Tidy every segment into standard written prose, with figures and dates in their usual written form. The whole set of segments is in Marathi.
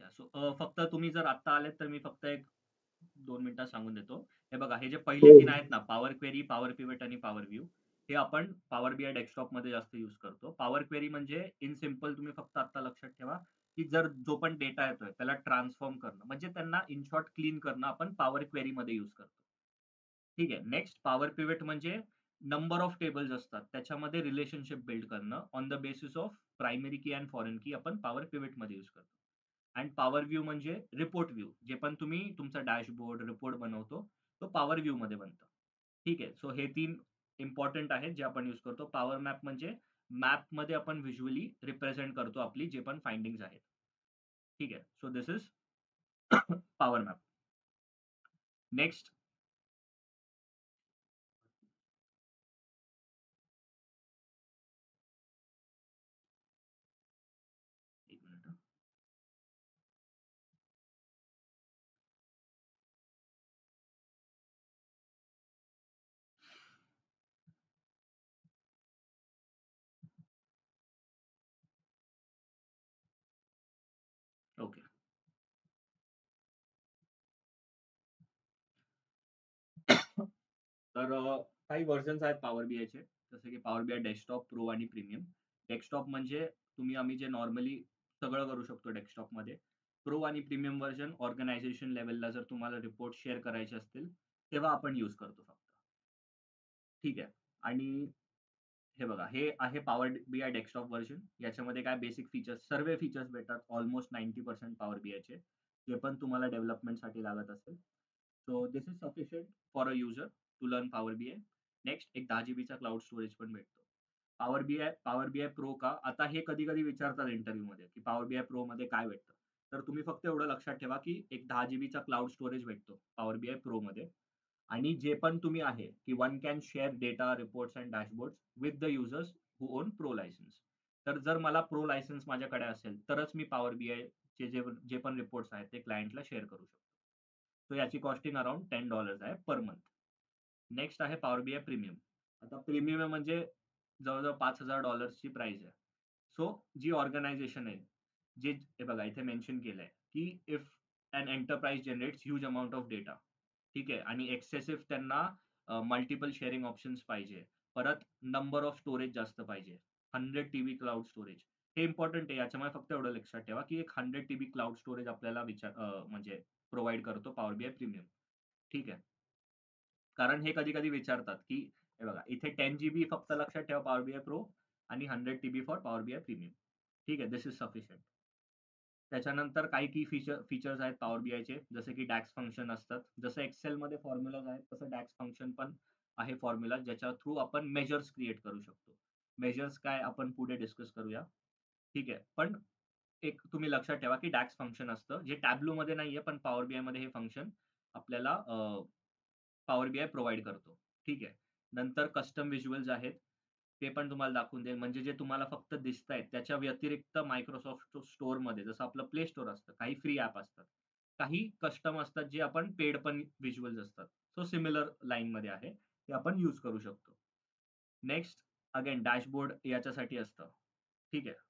सो फक्त तुम्ही जर आत्ता आलेत तर मी फक्त एक 2 मिनिटात सांगून देतो. हे बघा, हे जे हो पहिले 3 आहेत ना, पॉवर क्वेरी, पॉवर पिव्हट आणि पॉवर व्ह्यू, हे आपण पॉवर बीआय डेस्कटॉपमध्ये जास्त यूज करतो. पॉवर क्वेरी म्हणजे इन सिंपल तुम्ही फक्त आत्ता लक्षात ठेवा, की जर जो पण डेटा येतोय त्याला ट्रान्सफॉर्म करणं, म्हणजे त्यांना इन शॉर्ट क्लीन करणं आपण पॉवर क्वेरीमध्ये यूज करतो. ठीक आहे. नेक्स्ट पॉवर पिव्हट म्हणजे नंबर ऑफ टेबल्स असतात. त्याच्यामध्ये रिलेशनशिप बिल्ड करणं on the basis of primary की अँड फॉरेन की आपण पॉवर पिव्हटमध्ये यूज करतो. अँड पॉवर व्ह्यू म्हणजे रिपोर्ट व्ह्यू. जे पण तुम्ही तुमचा डॅशबोर्ड, रिपोर्ट बनवतो, तो पॉवर व्ह्यूमध्ये बनतं. ठीक आहे. सो हे 3 इम्पोर्टंट आहेत जे आपण यूज करतो. पॉवर मॅप म्हणजे मॅपमध्ये आपण व्हिज्युअली रिप्रेझेंट करतो आपली जे पण फाइंडिंग्ज आहेत. ठीक आहे. So this is power map. Next एक मिनिट. ओके. तर काही व्हर्जन्स आहेत पॉवर बीआयचे, जसे की पॉवर बीआय डेस्कटॉप, प्रो आणि प्रीमियम. डेस्कटॉप म्हणजे आम्ही जे नॉर्मली सगळं करू शकतो डेस्कटॉपमध्ये. प्रो आणि प्रीमियम व्हर्जन ऑर्गनायझेशन लेव्हलला जर तुम्हाला रिपोर्ट शेअर करायचे असतील, तेव्हा आपण यूज करतो फक्त. ठीक आहे. आणि हे बघा, हे आहे पॉवर बीआय डेस्कटॉप व्हर्जन. याच्यामध्ये काय बेसिक फीचर्स, सर्व फीचर्स भेटतात ऑलमोस्ट 90% पॉवर बीआयचे, जे पण तुम्हाला डेव्हलपमेंटसाठी लागत असेल. So this is sufficient for a user to learn power BI. Next एक 10 जीबीचा क्लाउड स्टोरेज पण भेटतो. पॉवर बीआय प्रो का? आता हे कधी-कधी विचारतात इंटरव्ह्यूमध्ये, की पॉवर बीआय प्रोमध्ये काय भेटतं? तर तुम्ही फक्त एवढं लक्षात ठेवा, की एक 10 जीबीचा क्लाउड स्टोरेज भेटतो पॉवर बीआय प्रोमध्ये. आणि जे पण तुम्ही आहे, की one can share data, reports and dashboards with the users who own pro licence. तर जर मला प्रो लायसन्स माझ्याकडे असेल, तरच मी पॉवर बीआय चे जे जे पण रिपोर्ट्स आहेत ते क्लायंटला शेअर करू शकतो. सो याची कॉस्टिंग अराउंड $10 आहे पर मंथ. नेक्स्ट आहे पॉवर बीआय प्रीमियम. आता प्रीमियम म्हणजे जवळ-जवळ $5,000 ची प्राइस आहे. सो जी ऑर्गनायझेशन आहे, जे हे बघा इथे मेन्शन केलंय, की if an enterprise generates huge amount of data, ठीक आहे, आणि एक्सेसिव्ह त्यांना मल्टिपल शेअरिंग ऑप्शन्स पाहिजे. परत नंबर ऑफ स्टोरेज जास्त पाहिजे. 100 टीबी क्लाउड स्टोरेज. हे इम्पोर्टंट आहे. याच्यामुळे फक्त एवढं लक्षात ठेवा, की एक 100 टीबी क्लाउड स्टोरेज आपल्याला म्हणजे प्रोव्हाईड करतो पॉवर बीआय प्रीमियम. ठीक आहे. कारण हे कधी-कधी विचारतात, की हे बघा इथे 10 जीबी फक्त लक्षात ठेवा पॉवर बीआय प्रो आणि 100 TB for power BI premium. ठीक आहे. दिस इज सफिशियंट. त्याच्यानंतर काही की फीचर्स आहेत पॉवर बीआयचे, जसे की डॅक्स फंक्शन असतात. जसं एक्सेलमध्ये फॉर्म्युलाज आहेत, तसं डॅक्स फंक्शन पण आहे फॉर्म्युला, ज्याच्या थ्रू आपण मेजर्स क्रिएट करू शकतो. मेजर्स काय आपण पुढे डिस्कस करूया. ठीक आहे. पण एक तुम्ही लक्षात ठेवा, की डॅक्स फंक्शन असतं, जे टॅब्लूमध्ये नाहीये, पण पॉवर बीआयमध्ये हे फंक्शन आपल्याला पॉवर बीआय प्रोव्हाईड करतो. ठीक आहे. नंतर कस्टम व्हिज्युअल्स आहेत. ते पण तुम्हाला दाखवून देईल. म्हणजे जे तुम्हाला फक्त दिसतायत, त्याच्या व्यतिरिक्त Microsoft स्टोअरमध्ये जसं आपलं प्ले स्टोअर असतं, काही फ्री ॲप असतात. काही कस्टम असतात, जे आपण पेड पण व्हिज्युअल्स असतात. सो सिमिलर लाईनमध्ये आहे. ते आपण यूज करू शकतो. नेक्स्ट अगेन डॅशबोर्ड याच्यासाठी असतं. ठीक आहे.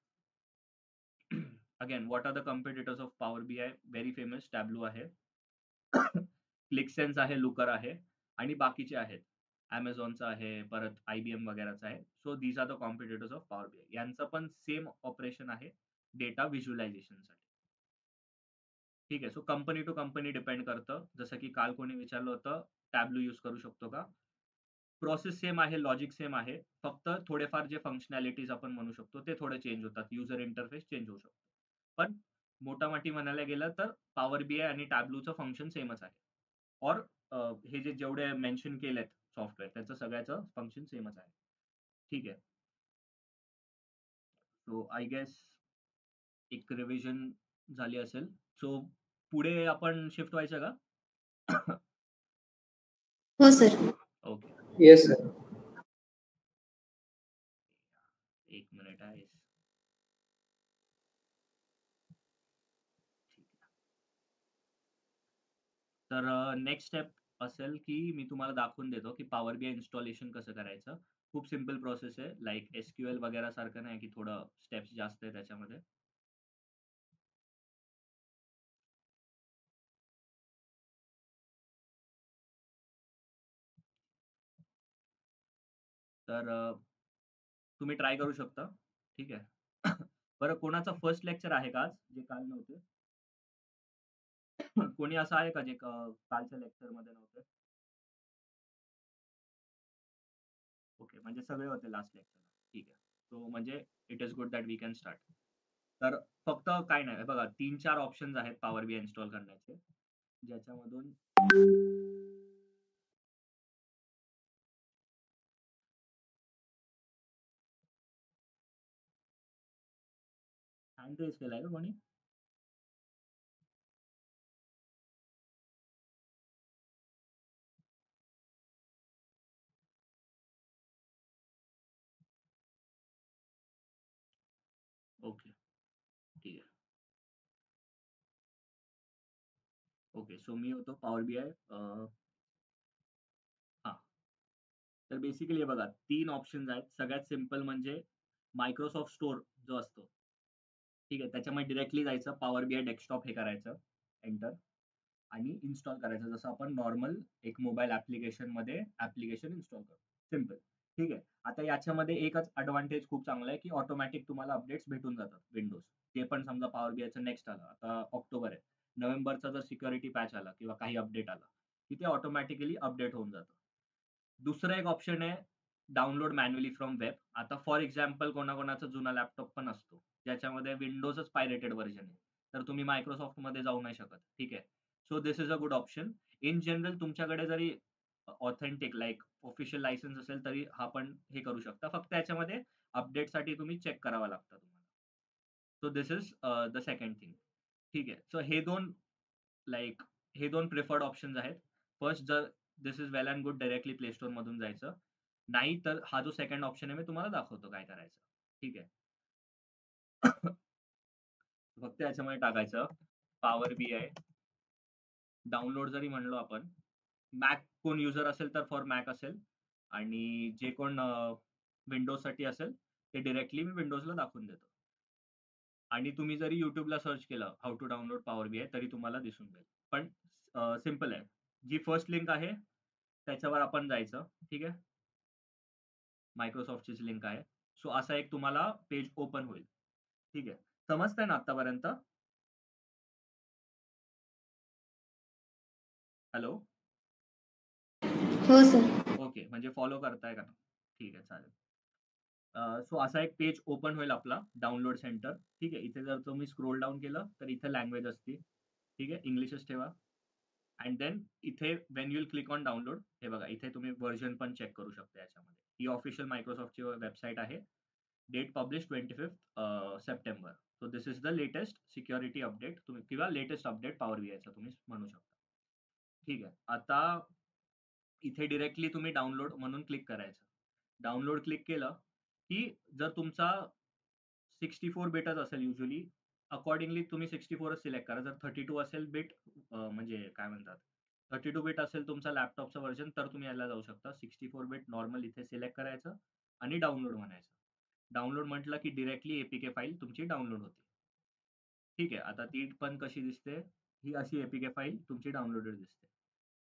Again what are the competitors of power BI? Very famous Tableau आहे. ClickSense आहे, Looker आहे आणि बाकीचे आहेत. Amazonचा आहे, परत IBM वगैरेचा आहे. So these are the competitors of power BI. यांचं पण सेम ऑपरेशन आहे डेटा व्हिज्युअलायझेशनसाठी. ठीक आहे. So company to company depend करतं. जसं की काल कोणी विचारलं होतं, टॅब्लू यूज करू शकतो का? प्रोसेस सेम आहे, लॉजिक सेम आहे. फक्त थोडेफार जे फंक्शनॅलिटीज आपण म्हणू शकतो, ते थोडे चेंज होतात. युजर इंटरफेस चेंज होऊ शकतो. पण मोटामोटी म्हणायला गेलं तर पॉवर बीआय आणि टॅब्लूचं फंक्शन सेमच आहे. और हे जे जेवढे मेन्शन केलेत सॉफ्टवेअर, त्याचं सगळ्याचं फंक्शन सेमच आहे. ठीक आहे. सो आय गेस एक रिव्हिजन झाली असेल. सो पुढे आपण शिफ्ट व्हायचं का? हो सर. ओके. Yes sir. एक मिनिट आहे. ठीक आहे. तर नेक्स्ट स्टेप असेल, की मी तुम्हाला दाखवून देतो, की पॉवर बीआय इन्स्टॉलेशन कसं करायचं. खूप सिंपल प्रोसेस आहे. लाइक एसक्यूएल वगैरे सारखं नाही, की थोडं स्टेप्स जास्त आहे त्याच्यामध्ये. तर तुम्ही ट्राय करू शकता. ठीक आहे. बरं, कोणाचं फर्स्ट लेक्चर आहे का आज, जे काल नव्हते? कोणी असं आहे का जे कालच्या लेक्चरमध्ये नव्हते? ओके, म्हणजे सगळे होते लास्ट लेक्चरला. ठीक आहे. सो म्हणजे it is good that we can start. तर फक्त काय नाही, बघा 3-4 ऑप्शन्स आहेत पॉवर BI इन्स्टॉल करण्याचे, ज्याच्यामधून हँड रेज केलाय का कोणी? ओके, ठीक आहे. ओके, सो मी होतो पॉवर BI. हां. तर बेसिकली हे बघा 3 ऑप्शन्स आहेत. सगळ्यात सिंपल म्हणजे मायक्रोसॉफ्ट स्टोअर जो असतो, ठीक आहे, त्याच्यामध्ये डायरेक्टली जायचं, पॉवर BI डेस्कटॉप हे करायचं, एंटर, आणि इन्स्टॉल करायचं, जसं आपण नॉर्मल एक मोबाईल ॲप्लिकेशनमध्ये ॲप्लिकेशन इन्स्टॉल करतो. सिंपल. ठीक आहे. आता याच्यामध्ये एकच ॲडव्हांटेज खूप चांगला आहे, की ऑटोमॅटिक तुम्हाला अपडेट्स भेटून जातात विंडोज. ते पण समजा पॉवर BIचं नेक्स्ट आलं, आता ऑक्टोबर आहे. नोव्हेंबरचा जर सिक्युरिटी पॅच आला किंवा काही अपडेट आला, की ते ऑटोमॅटिकली अपडेट होऊन जातं. दुसरं एक ऑप्शन आहे डाउनलोड मॅन्युअली फ्रॉम वेब. आता फॉर एक्झाम्पल कोणाकोणाचा जुना लॅपटॉप पण असतो, ज्याच्यामध्ये विंडोजच पायरेटेड व्हर्जन आहे. तर तुम्ही मायक्रोसॉफ्टमध्ये जाऊ नाही शकत. ठीक आहे. So this is a good option. In general तुमच्याकडे जरी ऑथेंटिक लाइक ऑफिशियल लायसन्स असेल, तरी हा पण हे करू शकता. फक्त याच्यामध्ये अपडेटसाठी तुम्ही चेक करावा लागतं तुम्हाला. So this is the second thing. ठीक आहे. सो लाइक हे दोन प्रिफर्ड ऑप्शन्स आहेत. फर्स्ट, जर this is well and good, directly play store मधून जायचं. नाही तर हा जो सेकंड ऑप्शन आहे, मी तुम्हाला दाखवतो काय करायचं. ठीक आहे. फक्त याच्यामध्ये टाकायचं पॉवर BI डाउनलोड. जरी म्हणलो आपण, मॅक कोण युजर असेल तर फॉर मॅक असेल, आणि जे कोण विंडोजसाठी असेल ते डायरेक्टली मी विंडोजला दाखवून देतो. आणि तुम्ही जरी युट्यूबला सर्च केलं how to download power BI, तरी तुम्हाला दिसून जाईल. पण सिंपल आहे. जी फर्स्ट लिंक आहे त्याच्यावर आपण जायचं. ठीक आहे. मायक्रोसॉफ्टचीच लिंक आहे. सो असा एक तुम्हाला पेज ओपन होईल. ठीक आहे. समजतंय ना आतापर्यंत? हॅलो. हो सर. ओके, म्हणजे फॉलो करताय का? ठीक आहे, चालेल. सो असा एक पेज ओपन होईल आपला डाउनलोड सेंटर. ठीक आहे. इथे जर तुम्ही स्क्रोल डाऊन केलं तर इथे लँग्वेज असते. ठीक आहे, इंग्लिशच ठेवा. अँड देन इथे Wien you'll click on download, हे बघा इथे तुम्ही व्हर्जन पण चेक करू शकता याच्यामध्ये. ही ऑफिशियल मायक्रोसॉफ्टची वेबसाईट आहे. Date publish 25 September. So this is the latest security update, तुम्ही किंवा लेटेस्ट अपडेट पॉवर BIचा तुम्ही म्हणू शकता. ठीक आहे. आता इथे डिरेक्टली तुम्ही डाउनलोड म्हणून क्लिक करायचं. डाउनलोड क्लिक केलं की जर तुमचा 64 बिटच असेल युजली, अकॉर्डिंगली तुम्ही 64च सिलेक्ट करा. जर 32 असेल बिट, म्हणजे काय म्हणतात, 32 बिट असेल तुमचा लॅपटॉपचं व्हर्जन, तर तुम्ही याला जाऊ शकता. 64 बिट नॉर्मल इथे सिलेक्ट करायचं आणि डाउनलोड म्हणायचं. डाउनलोड म्हटलं की डिरेक्टली APK फाईल तुमची डाउनलोड होते. ठीक आहे. आता ती पण कशी दिसते, ही अशी APK फाईल तुमची डाउनलोडेड दिसते.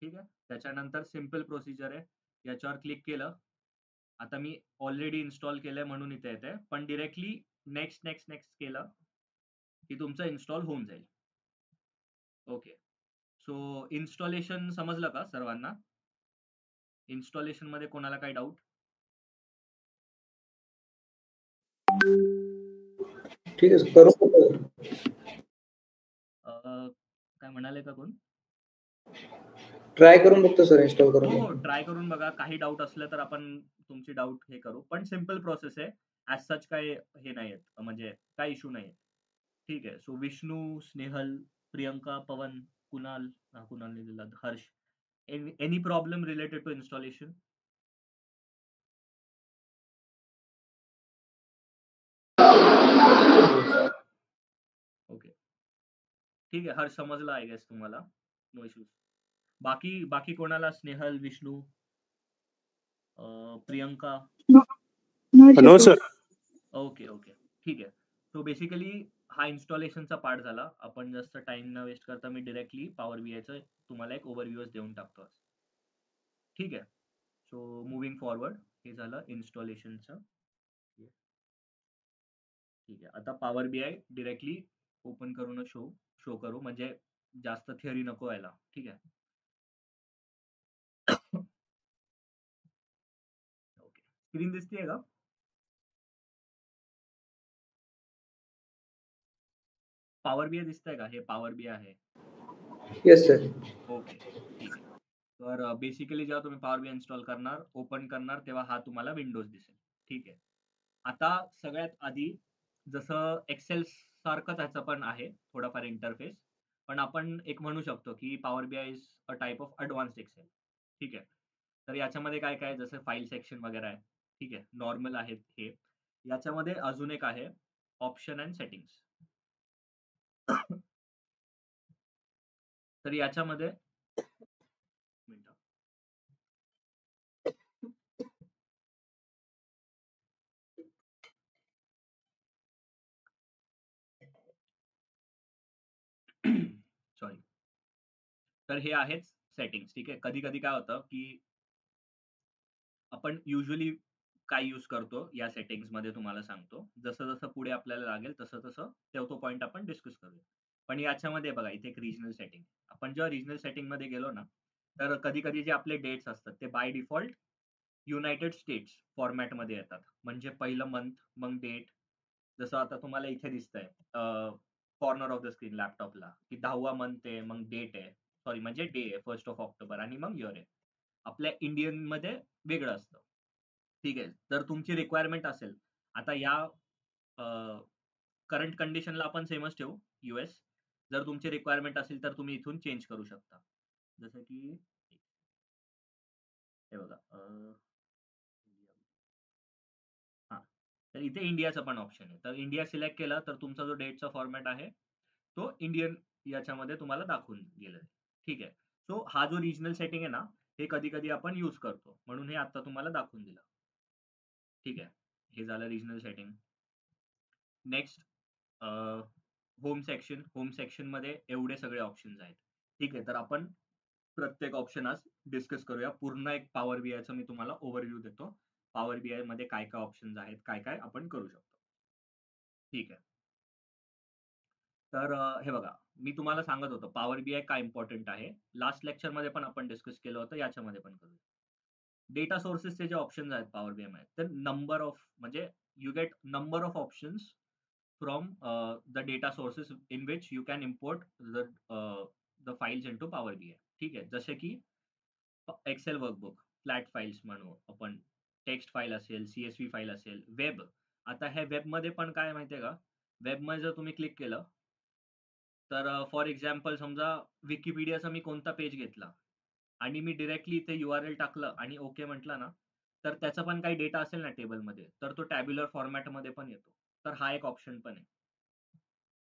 ठीक आहे. त्याच्यानंतर सिंपल प्रोसिजर आहे. याच्यावर क्लिक केलं. आता मी ऑलरेडी इन्स्टॉल केलंय म्हणून इथे येतंय. पण डायरेक्टली नेक्स्ट, नेक्स्ट, नेक्स्ट केलं की तुमचं इन्स्टॉल होऊन जाईल. ओके. सो इन्स्टॉलेशन समजलं का सर्वांना? इन्स्टॉलेशन मध्ये कोणाला काही डाऊट? ठीक आहे, करू शकतो. काय म्हणाले का कोण? ट्राय करून बघतो सर, इन्स्टॉल करून हो, बघतो. ट्राय करून बघा. काही डाऊट असलं तर आपण तुमची डाऊट हे करू. पण सिंपल प्रोसेस आहे. ॲज सच काही हे नाही आहेत, म्हणजे काही इश्यू नाही. ठीक आहे. सो विष्णू, स्नेहल, प्रियंका, पवन, कुणाल, कुणालने दिला, Harsh, any problem related to installation? Okay, ठीक आहे. हर्ष समजला आय गेस तुम्हाला. No issues. बाकी बाकी कोणाला? Snehal, Vishnu, Priyanka? No sir. Okay, okay, ठीक आहे. सो बेसिकली हा इन्स्टॉलेशनचा पार्ट झाला. आपण जास्त टाइम न वेस्ट करता मी डायरेक्टली पॉवर BIचं तुम्हाला एक ओव्हरव्ह्यूच देऊन टाकतो. ठीक आहे. सो मूव्हिंग फॉरवर्ड, हे झालं इन्स्टॉलेशनचं. ठीक आहे. आता पॉवर BI डिरेक्टली ओपन करून शो करू, म्हणजे जास्त थिअरी नको व्हायला. ठीक आहे. ओके, स्क्रीन दिसतीये का? पॉवर BI दिसतंय का? हे पॉवर BI आहे. Yes sir. ओके, ठीक आहे. तर बेसिकली जेव्हा तुम्ही पॉवर BI इन्स्टॉल करणार, ओपन करणार, तेव्हा हा तुम्हाला विंडोज दिसेल. ठीक आहे. आता सगळ्यात आधी जसं एक्सेल सारखंच ह्याचं पण आहे थोडाफार इंटरफेस, पण आपण एक म्हणू शकतो की power BI is a type of advanced Excel. ठीक आहे. तर याच्यामध्ये काय काय जसं फाईल सेक्शन वगैरे आहे. ठीक आहे. नॉर्मल आहेत हे. याच्यामध्ये अजून एक आहे ऑप्शन अँड सेटिंग्स. तर याच्यामध्ये मिनिटं. सॉरी. तर हे आहेत सेटिंग्स. ठीक आहे. कधी कधी काय होतं की आपण युजली काय यूज करतो या सेटिंग्स मध्ये तुम्हाला सांगतो. जसं जसं पुढे आपल्याला लागेल तसं तसं तो पॉइंट आपण डिस्कस करूया. पण याच्यामध्ये बघा इथे एक रिजनल सेटिंग. आपण जेव्हा रिजनल सेटिंग मध्ये गेलो ना, तर कधी कधी जे आपले डेट्स असतात ते by default United states format मध्ये येतात. म्हणजे पहिलं मंथ, मग डेट. जसं आता तुम्हाला इथे दिसतंय कॉर्नर ऑफ द स्क्रीन लॅपटॉपला की 10वा मंथ आहे, मग डेट आहे, सॉरी म्हणजे डे आहे 1 ऑक्टोबर आणि मग इयर आहे. आपल्या इंडियन मध्ये वेगळं असतं. ठीक आहे. जर तुमची रिक्वायरमेंट असेल, आता या करंट कंडिशनला आपण सेमच ठेवू US. जर तुमची रिक्वायरमेंट असेल तर तुम्ही इथून चेंज करू शकता. जसं की हे बघा हां. तर इथे इंडियाचं पण ऑप्शन आहे. तर इंडिया सिलेक्ट केलं तर तुमचा जो डेटचा फॉर्मॅट आहे, तो इंडियन याच्यामध्ये तुम्हाला दाखवून गेलेला आहे. ठीक आहे. सो हा जो रिजनल सेटिंग आहे ना, हे कधी-कधी आपण यूज करतो. म्हणून हे आता तुम्हाला दाखवून दिलं. ठीक आहे. हे झालं regional setting. Next home section. Home सेक्शनमध्ये एवढे सगळे ऑप्शन्स आहेत. ठीक आहे. तर आपण प्रत्येक ऑप्शन आज डिस्कस करूया. पूर्ण एक पॉवर BIचं मी तुम्हाला ओव्हरव्ह्यू देतो. पॉवर BI मध्ये काय-काय ऑप्शन्स आहेत, काय-काय आपण करू शकतो. ठीक आहे. तर हे बघा, मी तुम्हाला सांगत होतो पॉवर BI का इम्पोर्टंट आहे. लास्ट लेक्चरमध्ये पण आपण डिस्कस केलं होतं, याच्यामध्ये पण करूया. डेटा सोर्सेसचे जे ऑप्शन्स आहेत पॉवर BI मध्ये, तर नंबर ऑफ म्हणजे you get number of options from the data sources in which you can import the files into Power BI. ठीक आहे. जसे की एक्सेल वर्कबुक, फ्लॅट फाइल्स म्हणू आपण, टेक्स्ट फाईल असेल, CSV फाईल असेल, वेब. आता ह्या वेबमध्ये पण काय माहितीये का, वेबमध्ये जर तुम्ही क्लिक केलं तर फॉर एक्झाम्पल समजा विकिपीडियाचा मी कोणता पेज घेतला आणि मी डिरेक्टली इथे URL टाकलं आणि ओके म्हटलं ना, तर त्याचा पण काही डेटा असेल ना टेबलमध्ये, तर तो टॅब्युलर फॉर्मॅटमध्ये पण येतो. तर हा एक ऑप्शन पण आहे.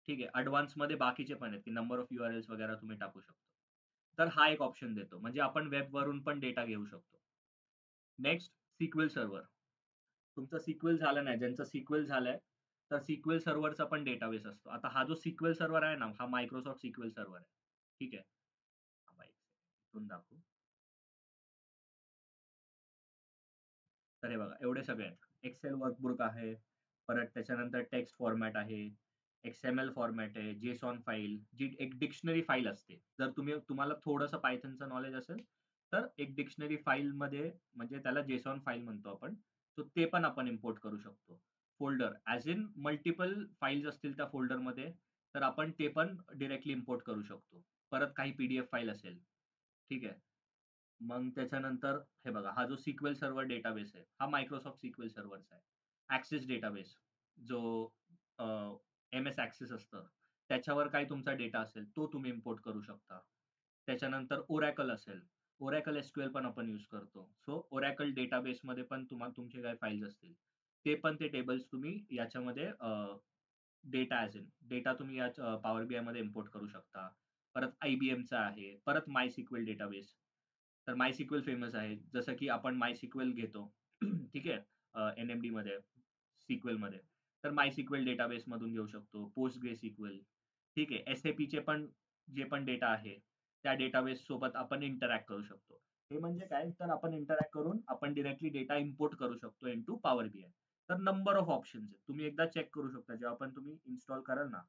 ठीक आहे. ॲडव्हान्समध्ये बाकीचे पण आहेत, की नंबर ऑफ URLs वगैरे तुम्ही टाकू शकतो. तर हा एक ऑप्शन देतो. म्हणजे आपण वेबवरून पण डेटा घेऊ शकतो. Next SQL server. तुमचं SQL झालं नाही, ज्यांचं SQL झालंय, तर SQL सर्व्हरचा पण डेटाबेस असतो. आता हा जो SQL सर्व्हर आहे ना, हा Microsoft SQL सर्व्हर आहे. ठीक आहे. थांबा एक सेकंड, इथून दाखवू. तर हे बघा एवढे सगळे आहेत. एक्सेल वर्कबुक आहे, परत त्याच्यानंतर टेक्स्ट फॉर्मॅट आहे, XML फॉर्मॅट आहे, JSON फाईल, जी एक डिक्शनरी फाईल असते. जर तुम्हाला थोडंसं पायथनचं नॉलेज असेल, तर एक डिक्शनरी फाईलमध्ये म्हणजे त्याला JSON फाईल म्हणतो आपण. सो ते पण आपण इम्पोर्ट करू शकतो. Folder as in multiple files असतील त्या फोल्डरमध्ये, तर आपण ते पण डायरेक्टली इम्पोर्ट करू शकतो. परत काही PDF फाईल असेल. ठीक आहे. मग त्याच्यानंतर हे बघा, हा जो SQL सर्व्हर डेटाबेस आहे, हा Microsoft SQL सर्व्हरचा आहे. ॲक्सेस डेटाबेस जो MS ॲक्सेस असतं, त्याच्यावर काही तुमचा डेटा असेल, तो तुम्ही इम्पोर्ट करू शकता. त्याच्यानंतर Oracle असेल, Oracle SQL पण आपण यूज करतो. सो Oracle डेटाबेसमध्ये पण तुमचे काही फाइल्स असतील, ते पण ते टेबल्स तुम्ही याच्यामध्ये डेटा ॲज इन डेटा तुम्ही या पॉवर BI मध्ये इम्पोर्ट करू शकता. परत IBMचा आहे, परत MySQL डेटाबेस. तर MySQL फेमस आहे. जसं की आपण MySQL घेतो. ठीक आहे. NMD मध्ये, SQL मध्ये. तर MySQL डेटाबेस मधून घेऊ शकतो. PostgreSQL. ठीक आहे. SAPचे पण जे पण डेटा आहे, त्या डेटाबेस सोबत आपण इंटरॅक्ट करू शकतो. हे म्हणजे काय, तर आपण इंटरॅक्ट करून आपण डिरेक्टली डेटा इम्पोर्ट करू शकतो इनटू पॉवर बीआय. तर नंबर ऑफ ऑप्शन्स आहेत, तुम्ही एकदा चेक करू शकता जेव्हा पण तुम्ही इन्स्टॉल कराल ना.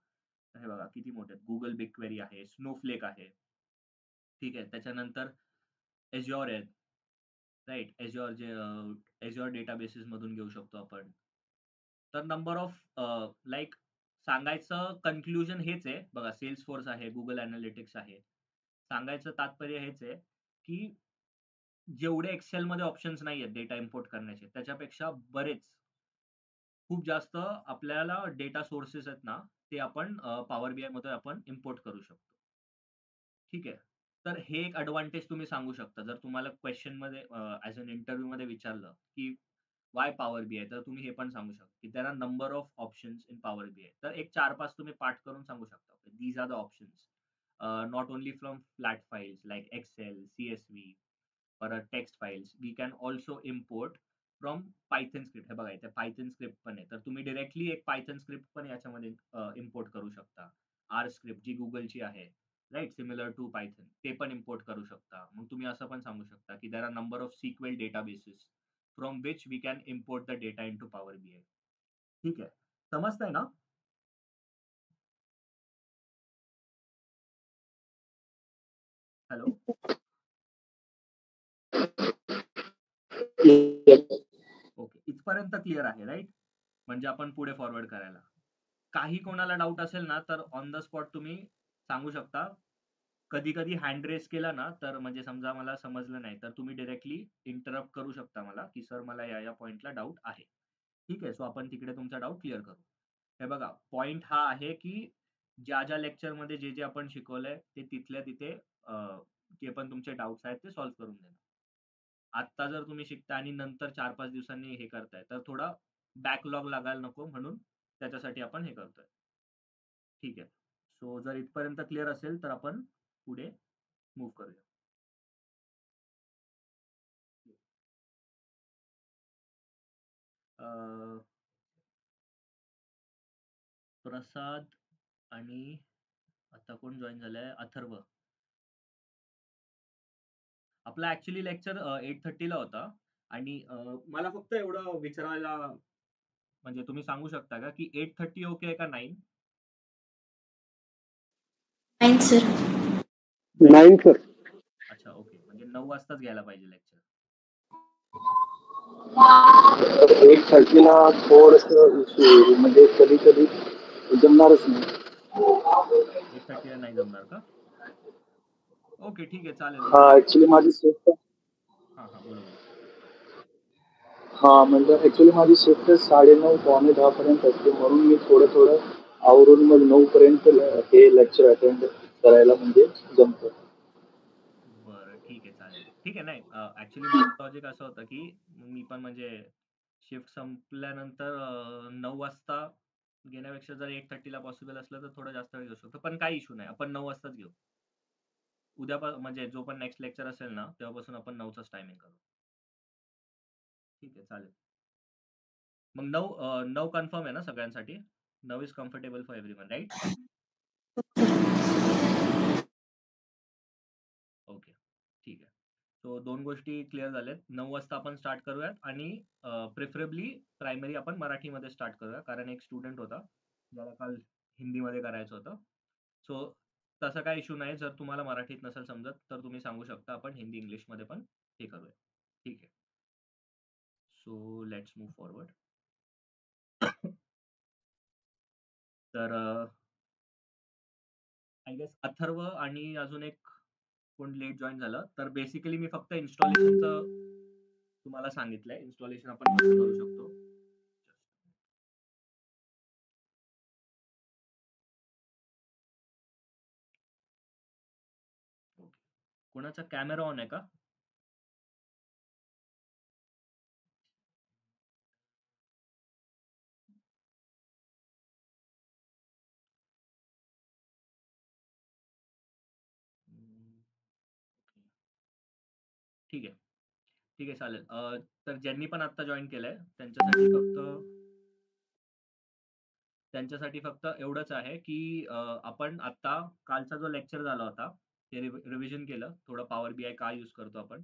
तर हे बघा किती मोठे आहेत. गुगल बिग क्वेरी आहे, स्नोफ्लेक आहे, ठीक आहे. त्याच्यानंतर एज्युअर आहेत, राईट. एज्युअर जे एज्युअर डेटाबेसेस मधून घेऊ शकतो आपण. तर नंबर ऑफ लाईक सांगायचं कन्क्लुजन हेच आहे बघा. सेल्स फोर्स आहे, गुगल अॅनालिटिक्स आहे. सांगायचं तात्पर्य हेच आहे की जेवढे एक्सेल मध्ये ऑप्शन्स नाही आहेत डेटा इम्पोर्ट करण्याचे, त्याच्यापेक्षा बरेच खूप जास्त आपल्याला डेटा सोर्सेस आहेत ना, ते आपण पॉवर बीआय मध्ये आपण इम्पोर्ट करू शकतो. ठीक आहे. तर हे एक ॲडव्हांटेज तुम्ही सांगू शकता. जर तुम्हाला क्वेश्चन मध्ये ॲज अन इंटरव्ह्यू मध्ये विचारलं की वाय पॉवर बीआय, तर तुम्ही हे पण सांगू शकता की there are number of options in power BI. तर एक 4-5 तुम्ही पाठ करून सांगू शकता. These are the options. Not only from flat files like Excel, CSV, परत text files. We can also import from Python script. हे बघा इथे पायथन स्क्रिप्ट पण आहे. तर तुम्ही डिरेक्टली एक पायथन स्क्रिप्ट पण याच्यामध्ये इम्पोर्ट करू शकता. आर स्क्रिप्ट जी गुगलची आहे, राईट, सिमिलर टू पायथन, ते पण इम्पोर्ट करू शकता. मग तुम्ही असं पण सांगू शकता की there are number of sequel databases from which we can import the data into power BI. ठीक आहे. समजतंय ना? हॅलो. ओके, इथपर्यंत क्लिअर आहे, राईट. म्हणजे आपण पुढे फॉरवर्ड करायला. काही कोणाला डाऊट असेल ना, तर ऑन द स्पॉट तुम्ही सांगू शकता. कधी कधी हँड रेस केला ना, तर म्हणजे समजा मला समजलं नाही, तर तुम्ही डिरेक्टली इंटरप्ट करू शकता मला की सर मला या या पॉइंटला डाऊट आहे. ठीक आहे. सो आपण तिकडे तुमचा डाऊट क्लिअर करू. हे बघा, पॉइंट हा आहे की ज्या ज्या लेक्चर मध्ये जे जे आपण शिकवलंय ते तिथल्या तिथे जे पण तुमचे डाऊट्स आहेत ते सॉल्व्ह करून देणार. आत्ता जर तुम्ही शिकता आणि नंतर 4-5 दिवसांनी हे करताय, तर थोडा बॅकलॉग लागायला नको, म्हणून त्याच्यासाठी आपण हे करतोय. ठीक आहे. सो जर इथपर्यंत क्लिअर असेल तर आपण पुढे मूव्ह करूया. प्रसाद आणि आता कोण जॉईन झालंय? अथर्व. आपला ऍक्च्युली लेक्चर 8:30 ला होता. आणि मला फक्त एवढं विचारायला, म्हणजे तुम्ही सांगू शकता का की 8:30 ओके आहे का 9? 9 सर. 9 सर. अच्छा, ओके. म्हणजे 9 वाजताच घ्यायला पाहिजे लेक्चर. 8:30 ला थोडंसं इश्यू म्हणजे कधी कधी जमणारच नाही. 8:30 ला नाही जमणार का? ओके, ठीक आहे, चालेल. हा ऍक्च्युली माझी शिफ्ट हा हा, बोला बोला. म्हणजे ऍक्च्युली माझी शिफ्ट 9:30 पावणे 10 पर्यंत असते, म्हणून मी थोडं थोडं आवरून मग 9 पर्यंत हे लेक्चर अटेंड करायला म्हणजे जमतं. बरं, ठीक आहे, चालेल. ठीक आहे. नाही, ऍक्च्युली माझं लॉजिक असं होतं की मी पण म्हणजे शिफ्ट संपल्यानंतर 9 वाजता घेण्यापेक्षा जर 8:30 ला पॉसिबल असलं तर थोडं जास्त वेळ घेऊ शकतो, पण काही इश्यू नाही, आपण 9 वाजताच घेऊ. उद्या म्हणजे जो पण नेक्स्ट लेक्चर असेल ना, तेव्हापासून आपण 9चाच टायमिंग करू. ठीक आहे, चालेल. मग 9 कन्फर्म आहे ना सगळ्यांसाठी? 9 is comfortable for everyone, right? Okay, ठीक आहे. सो 2 गोष्टी क्लिअर झाल्यात. 9 वाजता आपण स्टार्ट करूयात आणि प्रिफरेबली प्रायमरी आपण मराठीमध्ये स्टार्ट करूया, कारण एक स्टुडंट होता ज्याला काल हिंदीमध्ये करायचं होतं. सो तसा काही इश्यू नाही. जर तुम्हाला मराठीत नसेल समजत तर तुम्ही सांगू शकता, आपण हिंदी इंग्लिशमध्ये पण हे करूया. ठीक आहे. So let's move forward. तर आय गेस अथर्व आणि अजून एक कोण लेट जॉईन झालं. तर बेसिकली मी फक्त इन्स्टॉलेशनचं तुम्हाला सांगितलंय. इन्स्टॉलेशन आपण कसं करू शकतो. ओके. कोणाचा कॅमेरा ऑन आहे का? ठीक आहे, ठीक आहे, चालेल. तर ज्यांनी पण आता जॉईन केलंय त्यांच्यासाठी फक्त एवढंच आहे की आपण आता कालचा जो लेक्चर झाला होता ते रिव्हिजन केलं थोडं, पॉवर बीआय काय यूज करतो आपण.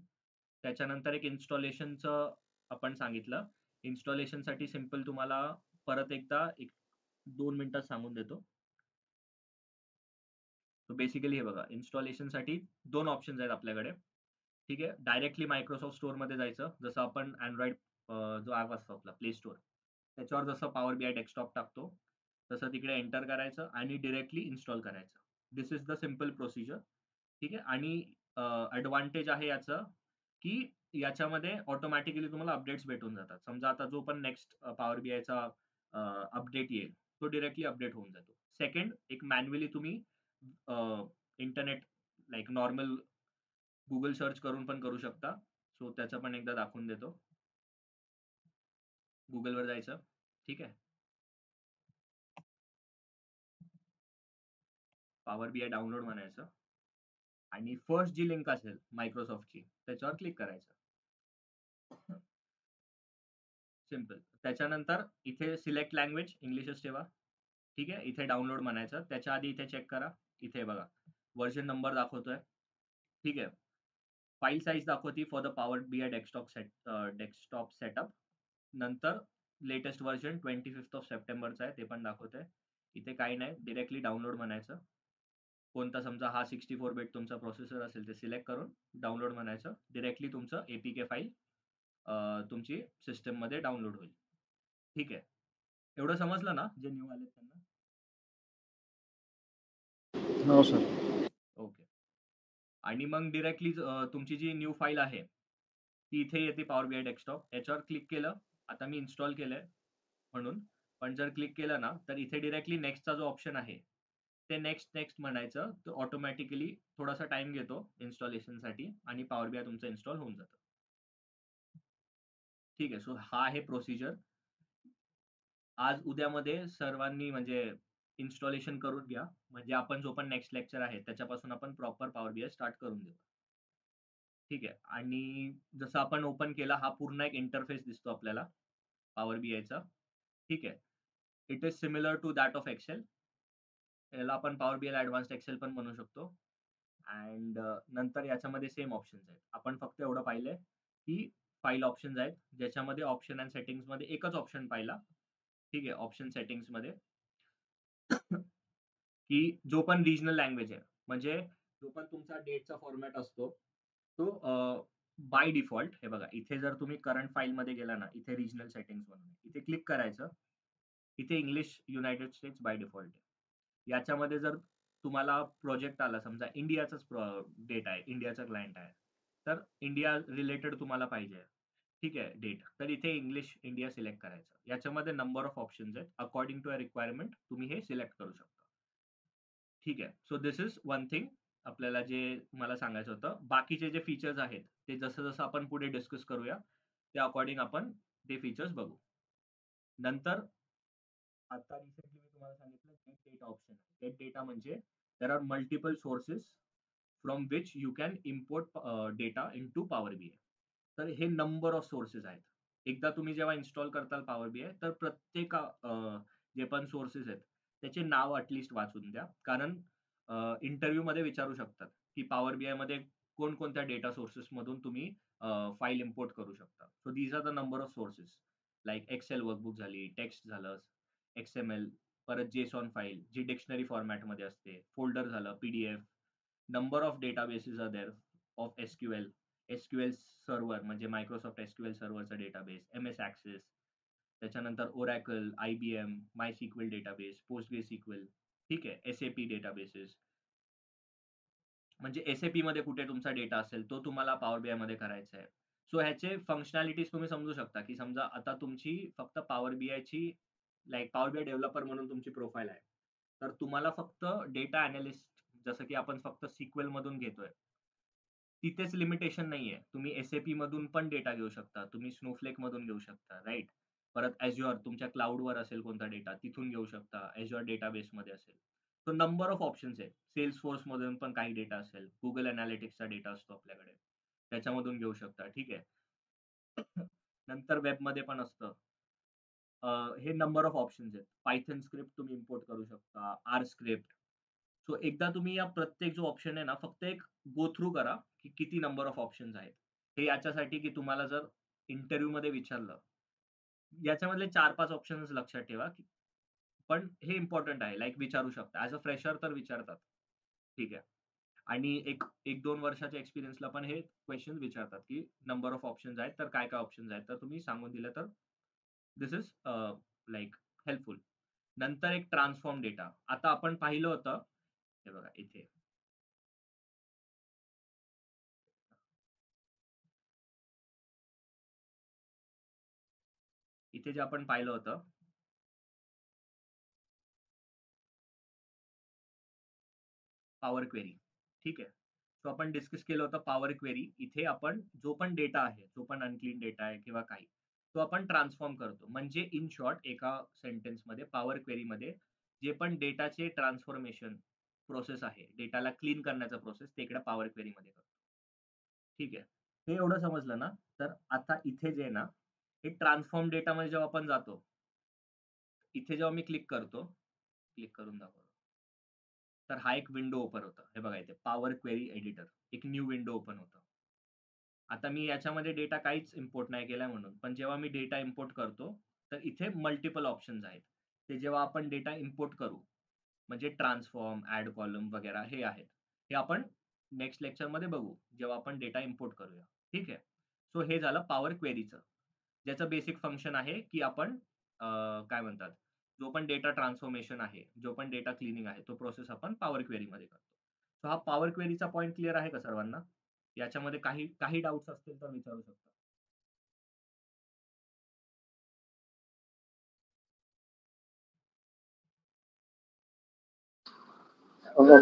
त्याच्यानंतर एक इन्स्टॉलेशनचं आपण सांगितलं. इन्स्टॉलेशनसाठी सिंपल तुम्हाला परत एकदा 1-2 मिनिटात सांगून देतो. बेसिकली हे बघा, इन्स्टॉलेशनसाठी 2 ऑप्शन्स आहेत आपल्याकडे. ठीक आहे. डायरेक्टली मायक्रोसॉफ्ट स्टोअरमध्ये जायचं. जसं आपण Android जो ॲप असतो आपला प्ले स्टोअर, त्याच्यावर जसं पॉवर बीआय डेस्कटॉप टाकतो, तसं तिकडे एंटर करायचं आणि डायरेक्टली इन्स्टॉल करायचं. दिस इज द सिंपल प्रोसिजर. ठीक आहे. आणि ॲडव्हांटेज आहे याचं, की याच्यामध्ये ऑटोमॅटिकली तुम्हाला अपडेट्स भेटून जातात. समजा आता जो पण नेक्स्ट पॉवर बीआयचा अपडेट येईल, तो डायरेक्टली अपडेट होऊन जातो. सेकंड, एक मॅन्युअली तुम्ही internet like normal Google search करून पण करू शकता. सो त्याचं पण एकदा दाखवून देतो. Googleवर जायचं. ठीक आहे. पॉवर बीआय डाउनलोड म्हणायचं आणि फर्स्ट जी लिंक असेल मायक्रोसॉफ्टची त्याच्यावर क्लिक करायचं. सिंपल. त्याच्यानंतर इथे सिलेक्ट लँग्वेज इंग्लिशच ठेवा. ठीक आहे. इथे डाउनलोड म्हणायचं. त्याच्या आधी इथे चेक करा. इथे बघा व्हर्जन नंबर दाखवतोय. ठीक आहे. फाईल साईज दाखवती for the power BI desktop setup. नंतर लेटेस्ट व्हर्जन 25th ऑफ सप्टेंबरचा आहे, ते पण दाखवतंय. इथे काही नाही, डायरेक्टली डाउनलोड म्हणायचं. कोणता समजा हा 64 बिट तुमचा प्रोसेसर असेल ते सिलेक्ट करून डाउनलोड म्हणायचं. डायरेक्टली तुमचं एपीके फाईल तुमची सिस्टममध्ये डाउनलोड होईल. ठीक आहे. एवढं समजलं ना जे न्यू आलेत त्यांना? हो सर. ओके. आणि मग डायरेक्टली तुमची जी न्यू फाईल आहे ती इथे येते पॉवर बीआय डेस्कटॉप. याच्यावर क्लिक केलं. आता मी इन्स्टॉल केलंय म्हणून. पण जर क्लिक केलं ना तर इथे डायरेक्टली नेक्स्टचा जो ऑप्शन आहे ते नेक्स्ट म्हणायचं. तर ऑटोमॅटिकली थोडासा टाइम घेतो इन्स्टॉलेशनसाठी आणि पॉवर बीआय तुमचं इन्स्टॉल होऊन जातं. ठीक आहे. सो हा आहे प्रोसिजर. आज उद्यामध्ये सर्वांनी म्हणजे इन्स्टॉलेशन करून घ्या. म्हणजे आपण जो पण नेक्स्ट लेक्चर आहे त्याच्यापासून आपण प्रॉपर पॉवर बीआय स्टार्ट करून देऊ. ठीक आहे. आणि जसं आपण ओपन केला, हा पूर्ण एक इंटरफेस दिसतो आपल्याला पॉवर बीआयचा. ठीक आहे. It is similar to that of Excel. याला आपण पॉवर बीआय ॲडव्हान्स्ड एक्सेल पण म्हणू शकतो. अँड नंतर याच्यामध्ये सेम ऑप्शन्स आहेत. आपण फक्त एवढं पाहिलंय की फाईल ऑप्शन्स आहेत, ज्याच्यामध्ये ऑप्शन अँड सेटिंग्समध्ये एकच ऑप्शन पाहिला. ठीक आहे. ऑप्शन सेटिंग्समध्ये की जो पण रिजनल लँग्वेज आहे, म्हणजे जो पण तुमचा डेटचा फॉर्मॅट असतो तो बाय डिफॉल्ट हे बघा, इथे जर तुम्ही करंट फाईलमध्ये गेला ना, इथे रिजनल सेटिंग्स म्हणून इथे क्लिक करायचं. इथे English United states by default आहे. याच्यामध्ये जर तुम्हाला प्रोजेक्ट आला, समजा इंडियाचाच डेट आहे, इंडियाचा क्लायंट आहे, तर इंडिया रिलेटेड तुम्हाला पाहिजे. ठीक आहे डेट, तर इथे इंग्लिश इंडिया सिलेक्ट करायचं. याच्यामध्ये नंबर ऑफ ऑप्शन्स आहेत. अकॉर्डिंग टू अ रिक्वायरमेंट तुम्ही हे सिलेक्ट करू शकता. ठीक आहे. So this is one thing आपल्याला जे मला सांगायचं होतं. बाकीचे जे फीचर्स आहेत ते जसं जसं आपण पुढे डिस्कस करूया त्या अकॉर्डिंग आपण ते फीचर्स बघू. नंतर आता रिसेंटली मी तुम्हाला सांगितलं get data option. Get data म्हणजे there are multiple sources from which you can import data into power BI. तर हे नंबर ऑफ सोर्सेस आहेत. एकदा तुम्ही जेव्हा इन्स्टॉल करताल पॉवर बीआय तर प्रत्येक जे पण सोर्सेस आहेत त्याचे नाव ॲटलिस्ट वाचून द्या. कारण इंटरव्ह्यू मध्ये विचारू शकतात की पॉवर बीआय मध्ये कोणकोणत्या डेटा सोर्सेस मधून तुम्ही फाईल इम्पोर्ट करू शकता. So these are the number of sources. Like Excel workbook झाली, टेक्स्ट झालं, XML, परत JSON फाईल जी डिक्शनरी फॉर्मॅटमध्ये असते, फोल्डर झालं, PDF. Number of databases are there of SQL server म्हणजे मायक्रोसॉफ्ट SQL सर्व्हरचा डेटाबेस, MS Access, त्याच्यानंतर Oracle, IBM, MySQL database, PostgreSQL. ठीक आहे. SAP databases. म्हणजे SAP मध्ये कुठे तुमचा डेटा असेल तो तुम्हाला पॉवर बीआय मध्ये करायचा आहे. सो ह्याचे फंक्शनॅलिटीज तुम्ही समजू शकता की समजा आता तुमची फक्त पॉवर बीआयची लाईक पॉवर बीआय डेव्हलपर म्हणून तुमची प्रोफाईल आहे. तर तुम्हाला फक्त डेटा अॅनालिस्ट जसं की आपण फक्त SQL मधून घेतोय, तिथेच लिमिटेशन नाहीये. तुम्ही SAP मधून पण डेटा घेऊ शकता. तुम्ही Snowflake मधून घेऊ शकता, राइट? परत Azure तुमच्या क्लाउडवर असेल कोणता डेटा तिथून घेऊ शकता. Azure डेटाबेसमध्ये असेल. तो नंबर ऑफ ऑप्शन्स आहेत. Salesforce मधून पण काही डेटा असेल. Google Analyticsचा डेटा असतो आपल्याकडे. त्याच्यामधून घेऊ शकता. ठीक आहे. नंतर वेबमध्ये पण असतं. हे नंबर ऑफ ऑप्शन्स आहेत. Python स्क्रिप्ट तुम्ही इम्पोर्ट करू शकता. R script. सो एकदा तुम्ही या प्रत्येक जो ऑप्शन आहे ना फक्त एक गो थ्रू करा की किती नंबर ऑफ ऑप्शन्स आहेत. हे याच्यासाठी की तुम्हाला जर इंटरव्ह्यू मध्ये विचारलं, याच्यामधले 4-5 ऑप्शन्स लक्षात ठेवा, पण हे इम्पॉर्टंट आहे. लाइक विचारू शकता. ॲज अ फ्रेशर तर विचारतात. ठीक आहे. आणि एक 1-2 वर्षाच्या एक्सपिरियन्सला पण हे क्वेशन विचारतात, की नंबर ऑफ ऑप्शन्स आहेत, तर काय-काय ऑप्शन्स आहेत. तर तुम्ही सांगून दिलं तर दिस इज लाइक हेल्पफुल. नंतर एक ट्रान्सफॉर्म डेटा. आता आपण पाहिलं होतं, हे बघा इथे. इथे जे आपण पाहिलं होतं, पॉवर क्वेरी. ठीक आहे. सो आपण डिस्कस केलं होतं पॉवर क्वेरी. इथे आपण जो पण डेटा आहे, जो पण अनक्लीन डेटा आहे किंवा काही, तो आपण ट्रान्सफॉर्म करतो. म्हणजे इन शॉर्ट एका सेंटेन्समध्ये पॉवर क्वेरीमध्ये जे पण डेटाचे ट्रान्सफॉर्मेशन प्रोसेस आहे, डेटाला क्लीन करण्याचा प्रोसेस, ते इकडे पॉवर क्वेरीमध्ये करतो. ठीक आहे. हे एवढं समजलं ना? तर आता इथे जे आहे ना, हे ट्रान्सफॉर्म डेटामध्ये जेव्हा आपण जातो, इथे जेव्हा मी क्लिक करतो, क्लिक करून दाखवतो. तर हा एक विंडो ओपन होतं. हे बघा इथे पॉवर क्वेरी एडिटर. एक न्यू विंडो ओपन होतं. आता मी याच्यामध्ये डेटा काहीच इम्पोर्ट नाही केलाय म्हणून. पण जेव्हा मी डेटा इम्पोर्ट करतो, तर इथे मल्टिपल ऑप्शन्स आहेत. ते जेव्हा आपण डेटा इम्पोर्ट करू, म्हणजे ट्रान्सफॉर्म, ॲड कॉलम वगैरे हे आहेत. हे आपण नेक्स्ट लेक्चरमध्ये बघू, जेव्हा आपण डेटा इम्पोर्ट करूया. ठीक आहे. सो हे झालं पॉवर क्वेरीचं. ज्याचं बेसिक फंक्शन आहे, की आपण काय म्हणतात, जो पण डेटा ट्रान्सफॉर्मेशन आहे, जो पण डेटा क्लिनिंग आहे, तो प्रोसेस आपण पॉवर क्वेरीमध्ये करतो. सो हा पॉवर क्वेरीचा पॉइंट क्लिअर आहे का सर्वांना? याच्यामध्ये काही काही डाउट्स असतील तर विचारू शकता.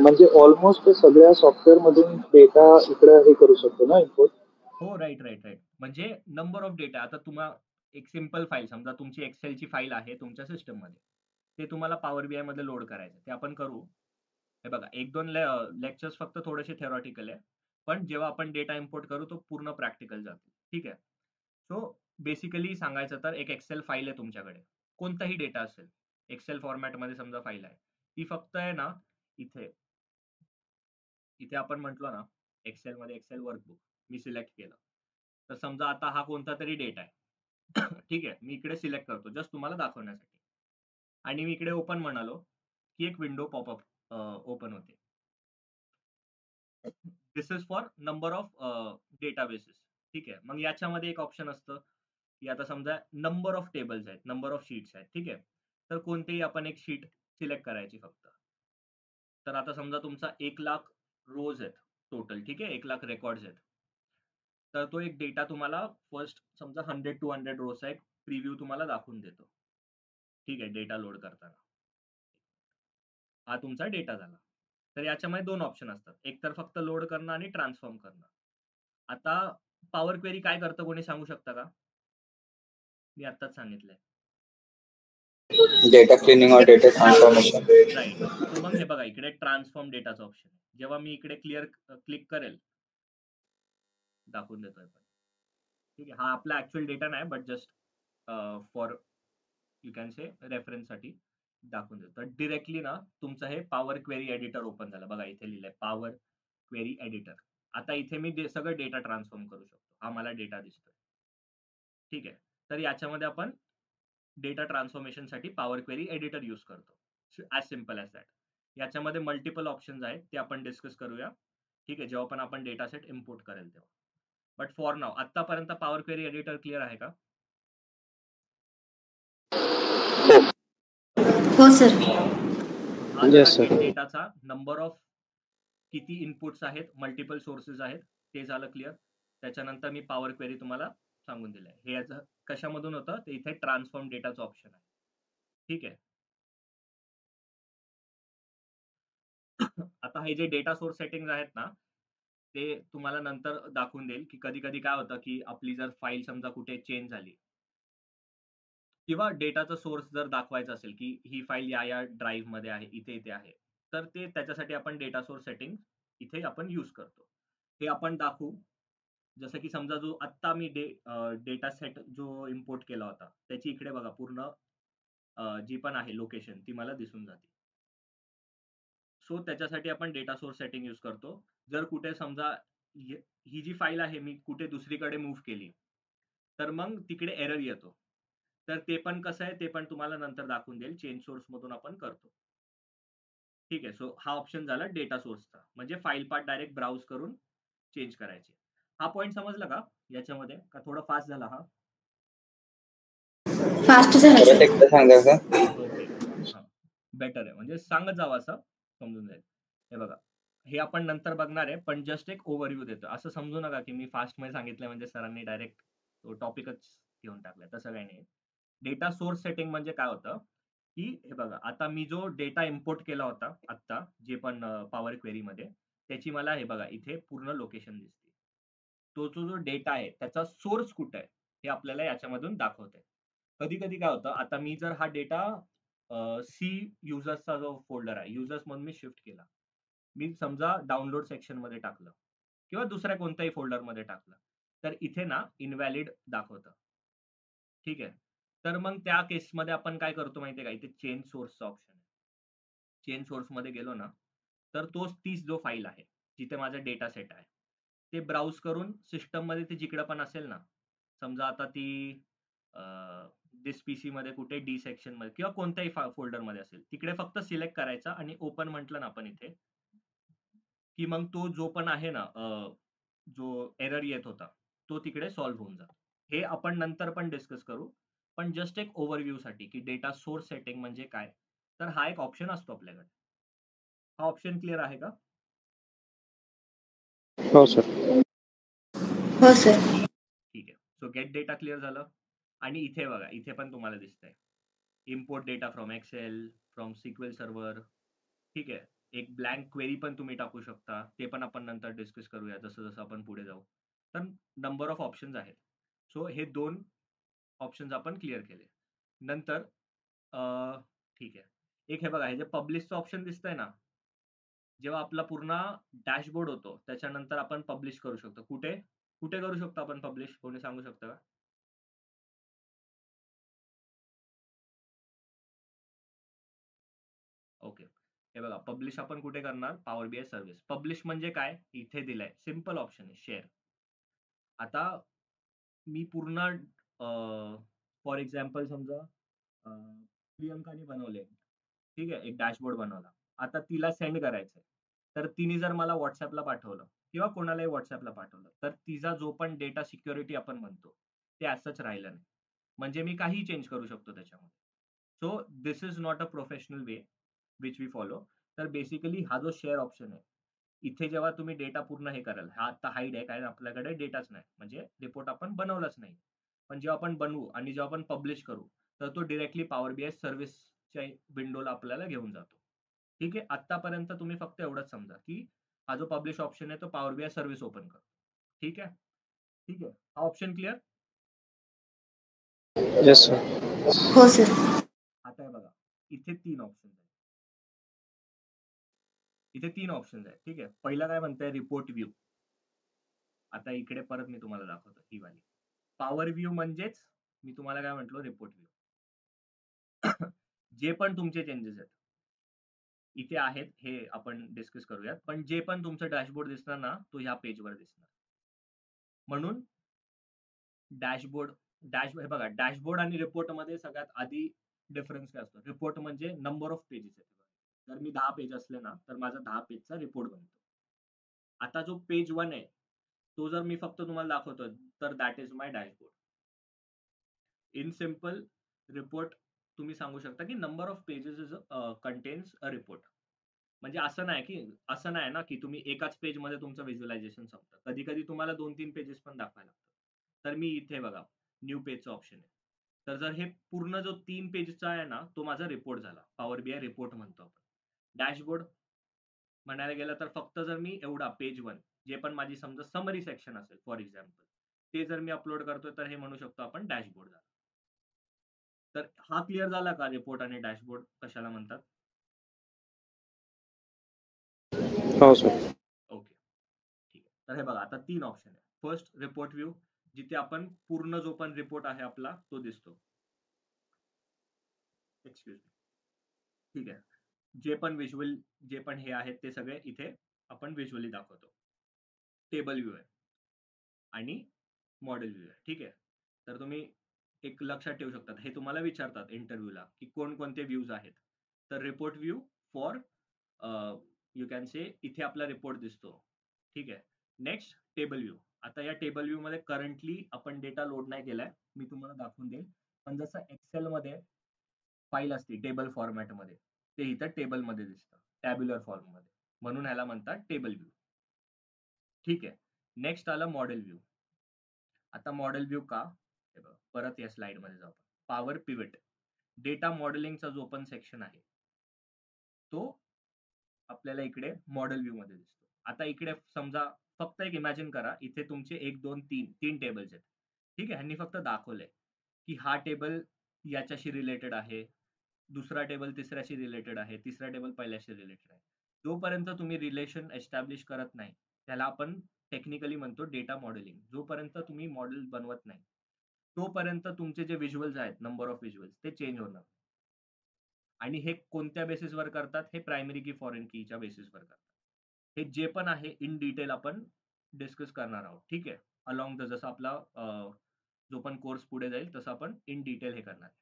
म्हणजे ऑलमोस्ट सगळ्या सॉफ्टवेअर मधून डेटा इकडे हे करू शकतो ना इम्पोर्ट. हो, राइट, राइट, राइट. म्हणजे नंबर ऑफ डेटा. आता तुम्हाला एक सिंपल फाईल, समजा तुमची एक्सेलची फाईल आहे तुमच्या सिस्टममध्ये. ते तुम्हाला पॉवर बीआय मध्ये लोड करायचं. ते आपण करू. हे बघा, 1-2 लेक्चर्स फक्त थोडेसे थेरॉटिकल आहे. पण जेव्हा आपण डेटा इम्पोर्ट करू, तो पूर्ण प्रॅक्टिकल जातो. ठीक आहे. सो बेसिकली सांगायचं तर एक एक्सेल फाईल आहे तुमच्याकडे. कोणताही डेटा असेल. एक्सेल फॉर्मॅटमध्ये समजा फाईल आहे. ती फक्त आहे ना, इथे इथे आपण म्हटलो ना, एक्सेलमध्ये एक्सेल वर्कबुक मी सिलेक्ट केलं. तर समजा आता हा कोणता तरी डेटा आहे. ठीक आहे. मी इकडे सिलेक्ट करतो जस्ट तुम्हाला दाखवण्यासाठी. आणि मी इकडे ओपन म्हणालो, की एक विंडो पॉपअप ओपन होते. This is for number of databases. ठीक आहे. मग याच्यामध्ये एक ऑप्शन असतं, की आता समजा नंबर ऑफ टेबल्स आहेत, नंबर ऑफ शीट्स आहेत. ठीक आहे. तर कोणतीही आपण एक शीट सिलेक्ट करायची फक्त. तर आता समजा तुमचा 1,00,000 रोज आहेत टोटल. ठीक आहे. 1,00,000 रेकॉर्ड्स आहेत. तर तो एक डेटा तुम्हाला फर्स्ट समजा 100-200 रोजचा एक प्रिव्ह्यू तुम्हाला दाखवून देतो. ठीक आहे. डेटा लोड करताना. हा तुमचा डेटा झाला. तर याच्यामध्ये 2 ऑप्शन असतात. एक तर फक्त लोड करणं आणि ट्रान्सफॉर्म करणं. आता पॉवर क्वेरी काय करतं कोणी सांगू शकता का? मी आत्ताच सांगितलंय. डेटा क्लिनिंग और डेटा ट्रान्सफॉर्मेशन. राइट. सो मग हे बघा इकडे ट्रान्सफॉर्म डेटाचा ऑप्शन आहे. जेव्हा मी इकडे क्लिक करेल, दाखवून देतोय पण. ठीक आहे. हा आपला ऍक्च्युअल डेटा नाही, but just for you can say रेफरन्ससाठी दाखवून देतो. तर डिरेक्टली ना तुमचं हे पॉवर क्वेरी एडिटर ओपन झालं. बघा इथे लिहिलंय पॉवर क्वेरी एडिटर. आता इथे मी सगळं डेटा ट्रान्सफॉर्म करू शकतो. हा मला डेटा दिसतोय. ठीक आहे. तर याच्यामध्ये आपण डेटा ट्रान्सफॉर्मेशनसाठी पॉवर क्वेरी एडिटर यूज करतो. As simple as that. याच्यामध्ये मल्टिपल ऑप्शन्स आहेत, ते आपण डिस्कस करूया. ठीक आहे. जेव्हा पण आपण डेटा सेट इम्पोर्ट करेल तेव्हा. बट फॉर नाव आतापर्यंत पॉवर क्वेरी एडिटर क्लिअर आहे का? हो सर. हा झाला डेटाचा नंबर ऑफ किती इनपुट्स आहेत, मल्टिपल सोर्सेस आहेत, ते झालं क्लिअर. त्याच्यानंतर मी पॉवर क्वेरी तुम्हाला सांगून दिलंय. हे याचं कशामधून होतं, ते इथे ट्रान्सफॉर्म डेटाचं ऑप्शन आहे. ठीक आहे. आता हे जे डेटा सोर्स सेटिंग्स आहेत ना, ते तुम्हाला नंतर दाखवून देईल, की कधी-कधी काय होतं, की आपली जर फाईल समजा कुठे चेंज झाली किंवा डेटाचा सोर्स जर दाखवायचा असेल, की ही फाईल या ड्राईव्हमध्ये आहे, इथे-इथे आहे. तर ते त्याच्यासाठी आपण डेटा सोर्स सेटिंग इथे आपण यूज करतो. हे आपण दाखवू. जसं की समजा जो आत्ता मी डेटा सेट जो इम्पोर्ट केला होता, त्याची इकडे बघा पूर्ण जी पण आहे लोकेशन ती मला दिसून जाते. सो त्याच्यासाठी आपण डेटा सोर्स सेटिंग यूज करतो. जर कुठे समजा ही जी फाईल आहे मी कुठे दुसरीकडे मूव्ह केली, तर मग तिकडे एरर येतो. तर ते पण कसं आहे ते पण तुम्हाला नंतर दाखवून देईल. चेंज सोर्स मधून आपण करतो. ठीक आहे. सो हा ऑप्शन झाला डेटा सोर्सचा. म्हणजे फाईल पाथ डायरेक्ट ब्राउज करून चेंज करायचे. हा पॉइंट समजला का याच्यामध्ये? का थोडा फास्ट झाला हा? फास्ट झाला परत सर. एकदा सांगा का? ओके. हां. बेटर आहे. म्हणजे सांगत जावं असं समजून जाईल. हे बघा, हे आपण नंतर बघणार आहे, पण जस्ट एक ओव्हरव्ह्यू देतो. असं समजू नका, की मी फास्टमध्ये सांगितलं म्हणजे सरांनी डायरेक्ट तो टॉपिकच घेऊन टाकलाय. तसं काही नाही. डेटा सोर्स सेटिंग म्हणजे काय होतं, की हे बघा, आता मी जो डेटा इम्पोर्ट केला होता आत्ता, जे पण पॉवर क्वेरीमध्ये, त्याची मला हे बघा इथे पूर्ण लोकेशन दिसते. तो जो डेटा आहे, त्याचा सोर्स कुठे आहे, हे आपल्याला याच्यामधून दाखवतंय. कधी-कधी काय होतं, आता मी जर हा डेटा सी युजर्सचा जो फोल्डर आहे, युजर्स म्हणून मी शिफ्ट केला. मी समजा डाउनलोड सेक्शनमध्ये टाकलं किंवा दुसऱ्या कोणत्याही फोल्डरमध्ये टाकलं, तर इथे ना इनव्हॅलिड दाखवतं. ठीक आहे. तर मग त्या केसमध्ये आपण काय करतो माहिती आहे का, इथे चेंज सोर्सचा ऑप्शन आहे. चेंज सोर्समध्ये गेलो ना, तर तीच जो फाईल आहे, जिथे माझा डेटा सेट आहे, ते ब्राउज करून सिस्टममध्ये ते जिकडं पण असेल ना, समजा आता ती दिस पीसी मध्ये कुठे डी सेक्शन मध्ये किंवा कोणत्याही फोल्डर मध्ये असेल, तिकडे फक्त सिलेक्ट करायचा आणि ओपन म्हटलं ना आपण इथे, की मग तो जो पण आहे ना जो एरर येत होता, तो तिकडे सॉल्व्ह होऊन जातो. हे आपण नंतर पण डिस्कस करू. पण जस्ट एक ओव्हरव्ह्यू साठी, की डेटा सोर्स सेटिंग म्हणजे काय, तर हा एक ऑप्शन असतो आपल्याकडे. हा ऑप्शन क्लिअर आहे का? हो सर. हो सर. ठीक आहे. सो गेट डेटा क्लिअर झालं. आणि इथे बघा, इथे पण तुम्हाला दिसतंय import data from Excel, from sequel server. ठीक आहे. एक ब्लँक क्वेरी पण तुम्ही टाकू शकता. ते पण आपण नंतर डिस्कस करूया जसं जसं आपण पुढे जाऊ. तर नंबर ऑफ ऑप्शन्स आहेत. सो हे 2 ऑप्शन्स आपण क्लिअर केले. नंतर ठीक आहे. एक हे बघा, हे जे पब्लिशचं ऑप्शन दिसतंय ना, जेव्हा आपला पूर्ण डॅशबोर्ड होतो, त्याच्यानंतर आपण पब्लिश करू शकतो. कुठे? कुठे करू शकतो आपण पब्लिश? कोणी सांगू शकतं का? ओके. हे बघा, पब्लिश आपण कुठे करणार? Power BI service. पब्लिश म्हणजे काय? इथे दिलंय. सिंपल ऑप्शन आहे, शेअर. आता मी पूर्ण फॉर एक्झाम्पल समजा प्रियंकाने बनवले. ठीक आहे, एक डॅशबोर्ड बनवला. आता तिला सेंड करायचंय. तर तिने जर मला WhatsAppला पाठवलं किंवा कोणालाही WhatsAppला पाठवलं, तर तिचा जो पण डेटा सिक्युरिटी आपण म्हणतो, ते ॲज सच राहिलं नाही. म्हणजे मी काहीही चेंज करू शकतो त्याच्यामध्ये. So this is not a professional way which we follow. तर बेसिकली हा जो शेअर ऑप्शन आहे, इथे जेव्हा तुम्ही डेटा पूर्ण हे कराल, हा आता हाईड आहे कारण आपल्याकडे डेटाच नाही, म्हणजे रिपोर्ट आपण बनवलाच नाही. पण जेव्हा आपण बनवू आणि जेव्हा आपण पब्लिश करू, तर तो डिरेक्टली पॉवर बीआय सर्व्हिसच्या विंडोला आपल्याला घेऊन जातो. ठीक आहे. आतापर्यंत तुम्ही फक्त एवढंच समजा, की हा जो पब्लिश ऑप्शन आहे तो पॉवर बीआय सर्व्हिस ओपन करतो. ठीक आहे. ठीक आहे. हा ऑप्शन क्लिअर? Yes sir. हो सर. आता हे बघा, इथे 3 ऑप्शन आहेत. इथे 3 ऑप्शन्स आहेत. ठीक आहे. पहिला काय म्हणतंय, रिपोर्ट व्ह्यू. आता इकडे परत मी तुम्हाला दाखवतो ही वाली. पॉवर व्ह्यू म्हणजेच मी तुम्हाला काय म्हटलो, रिपोर्ट व्ह्यू. जे पण तुमचे चेंजेस आहेत इथे आहेत, हे आपण डिस्कस करूयात. पण जे पण तुमचं डॅशबोर्ड दिसणार ना, तो ह्या पेजवर दिसणार. म्हणून डॅशबोर्ड हे बघा, डॅशबोर्ड आणि रिपोर्टमध्ये सगळ्यात आधी डिफरन्स काय असतो? रिपोर्ट म्हणजे नंबर ऑफ पेजेस आहेत. जर मी 10 पेज असले ना, तर माझा 10 पेजचा रिपोर्ट बनतो. आता जो पेज 1 आहे, तो जर मी फक्त तुम्हाला दाखवतोय, तर that is my dashboard. In simple, report तुम्ही सांगू शकता, की number of pages is contains a report. म्हणजे असं नाही ना, की तुम्ही एकाच पेजमध्ये तुमचं व्हिज्युअलायझेशन संपतं. कधी-कधी तुम्हाला 2-3 पेजेस पण दाखवायला लागतात. तर मी इथे बघा, न्यू पेजचं ऑप्शन आहे. तर जर हे पूर्ण जो 3 पेजचा आहे ना, तो माझा रिपोर्ट झाला. पॉवर बीआय रिपोर्ट म्हणतो आपण. डॅशबोर्ड म्हणायला गेलं तर फक्त जर मी एवढा पेज 1 जे पण माझी समजा समरी सेक्शन असेल फॉर एक्झाम्पल, ते जर मी अपलोड करतोय, तर हे म्हणू शकतो आपण डॅशबोर्ड झाला. तर हा क्लिअर झाला का, रिपोर्ट आणि डॅशबोर्ड कशाला म्हणतात? हो सर. ओके. ठीक आहे. तर हे बघा, आता 3 ऑप्शन आहे. फर्स्ट, रिपोर्ट व्ह्यू, जिथे आपण पूर्ण जो पण रिपोर्ट आहे आपला तो दिसतो. Excuse me. ठीक आहे. जे पण हे आहेत ते सगळे इथे आपण व्हिज्युअली दाखवतो. टेबल व्ह्यू आहे आणि मॉडेल व्ह्यू आहे. ठीक आहे. तर तुम्ही एक लक्षात ठेवू शकतात. हे तुम्हाला विचारतात इंटरव्ह्यूला की कोणकोणते व्ह्यूज आहेत. तर report view for you can से इथे आपला रिपोर्ट दिसतो. ठीक आहे. Next table view. आता या टेबल व्ह्यू मध्ये करंटली आपण डेटा लोड नाही केलाय. मी तुम्हाला दाखवून देईल. पण जसं एक्सेल मध्ये फाईल असते टेबल फॉर्मॅट मध्ये, ते इथं टेबल मध्ये दिसतं टॅब्युलर फॉर्म मध्ये. म्हणून ह्याला म्हणतात टेबल व्ह्यू. ठीक आहे. नेक्स्ट आलं मॉडेल व्ह्यू. आता मॉडेल व्ह्यू का? हे बघा, परत या स्लाइड मध्ये जाऊ. पॉवर पिव्हट डेटा मॉडेलिंगचा जो पण सेक्शन आहे तो आपल्याला इकडे मॉडेल व्ह्यू मध्ये दिसतो. आता इकडे समजा फक्त एक इमॅजिन करा, इथे तुमचे 1 2 3 टेबल्स आहेत. ठीक आहे. ह्यांनी फक्त दाखवलंय की हा टेबल याच्याशी रिलेटेड आहे, दुसरा टेबल तिसऱ्याशी रिलेटेड आहे, तिसरा टेबल पहिल्याशी रिलेटेड आहे. जोपर्यंत तुम्ही रिलेशन एस्टॅब्लिश करत नाही त्याला आपण टेक्निकली म्हणतो डेटा मॉडेलिंग. जोपर्यंत तुम्ही मॉडेल बनवत नाही तोपर्यंत तुमचे जे व्हिज्युअल्स आहेत, नंबर ऑफ व्हिज्युअल्स, ते चेंज होणार. आणि हे कोणत्या बेसिसवर करतात? हे प्रायमरी की फॉरेन कीच्या बेसिसवर करतात. हे जे पण आहे इन डिटेल आपण डिस्कस करणार आहोत. ठीक आहे. अलॉंग द जसं आपला जो पण कोर्स पुढे जाईल तसं आपण इन डिटेल हे करणार आहे.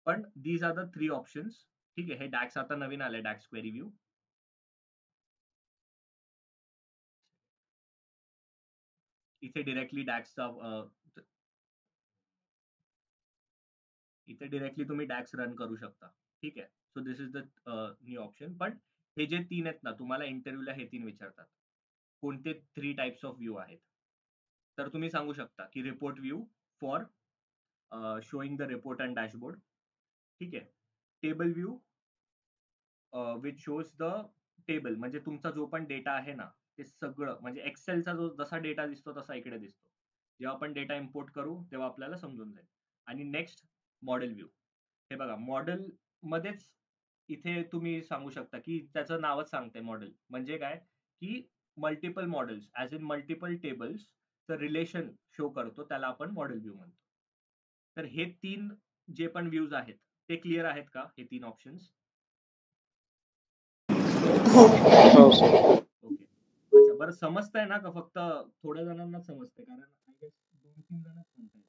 पण दीज आर द 3 ऑप्शन्स. ठीक आहे. हे डॅक्स आता नवीन आलंय, डॅक्स क्वेरी व्ह्यू. इथे डिरेक्टली डॅक्सचा इथे डिरेक्टली तुम्ही डॅक्स रन करू शकता. ठीक आहे. So this is the new option. पण हे जे 3 आहेत ना, तुम्हाला इंटरव्ह्यूला हे 3 विचारतात. कोणते 3 टाइप्स ऑफ व्ह्यू आहेत? तर तुम्ही सांगू शकता की report view for showing the report and dashboard. ठीक आहे. Table view which shows the table, म्हणजे तुमचा जो पण डेटा आहे ना ते सगळं, म्हणजे एक्सेलचा जो जसा डेटा दिसतो तसा इकडे दिसतो. जेव्हा आपण डेटा इम्पोर्ट करू तेव्हा आपल्याला समजून जाईल. आणि नेक्स्ट मॉडेल व्ह्यू. हे बघा, मॉडेल मध्येच इथे तुम्ही सांगू शकता की त्याचं नावच सांगते मॉडेल म्हणजे काय, की multiple models as in multiple tables relation show करतो, त्याला आपण मॉडेल व्ह्यू म्हणतो. तर हे 3 जे पण व्ह्यूज आहेत ते क्लिअर आहेत का? हे 3 ऑप्शन्स. हो. हो सर. ओके. अच्छा, बरं समजतंय ना का फक्त थोड्या जणांना समजतंय? कारण आय गेस 2-3 जणच म्हणतायत.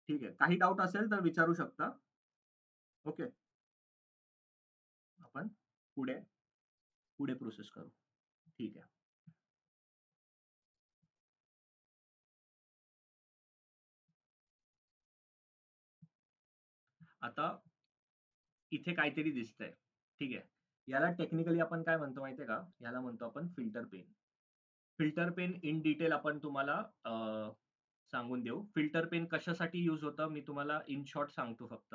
ठीक आहे. काही डाऊट असेल तर विचारू शकता. ओके. आपण पुढे पुढे प्रोसेस करू. ठीक आहे. आता इथे काहीतरी दिसतंय. ठीक आहे. याला टेक्निकली आपण काय म्हणतो माहितीये का? याला म्हणतो आपण filter pane. Filter pane in detail आपण तुम्हाला सांगून देऊ. फिल्टर पेन कशासाठी यूज होतं मी तुम्हाला इन शॉर्ट सांगतो फक्त.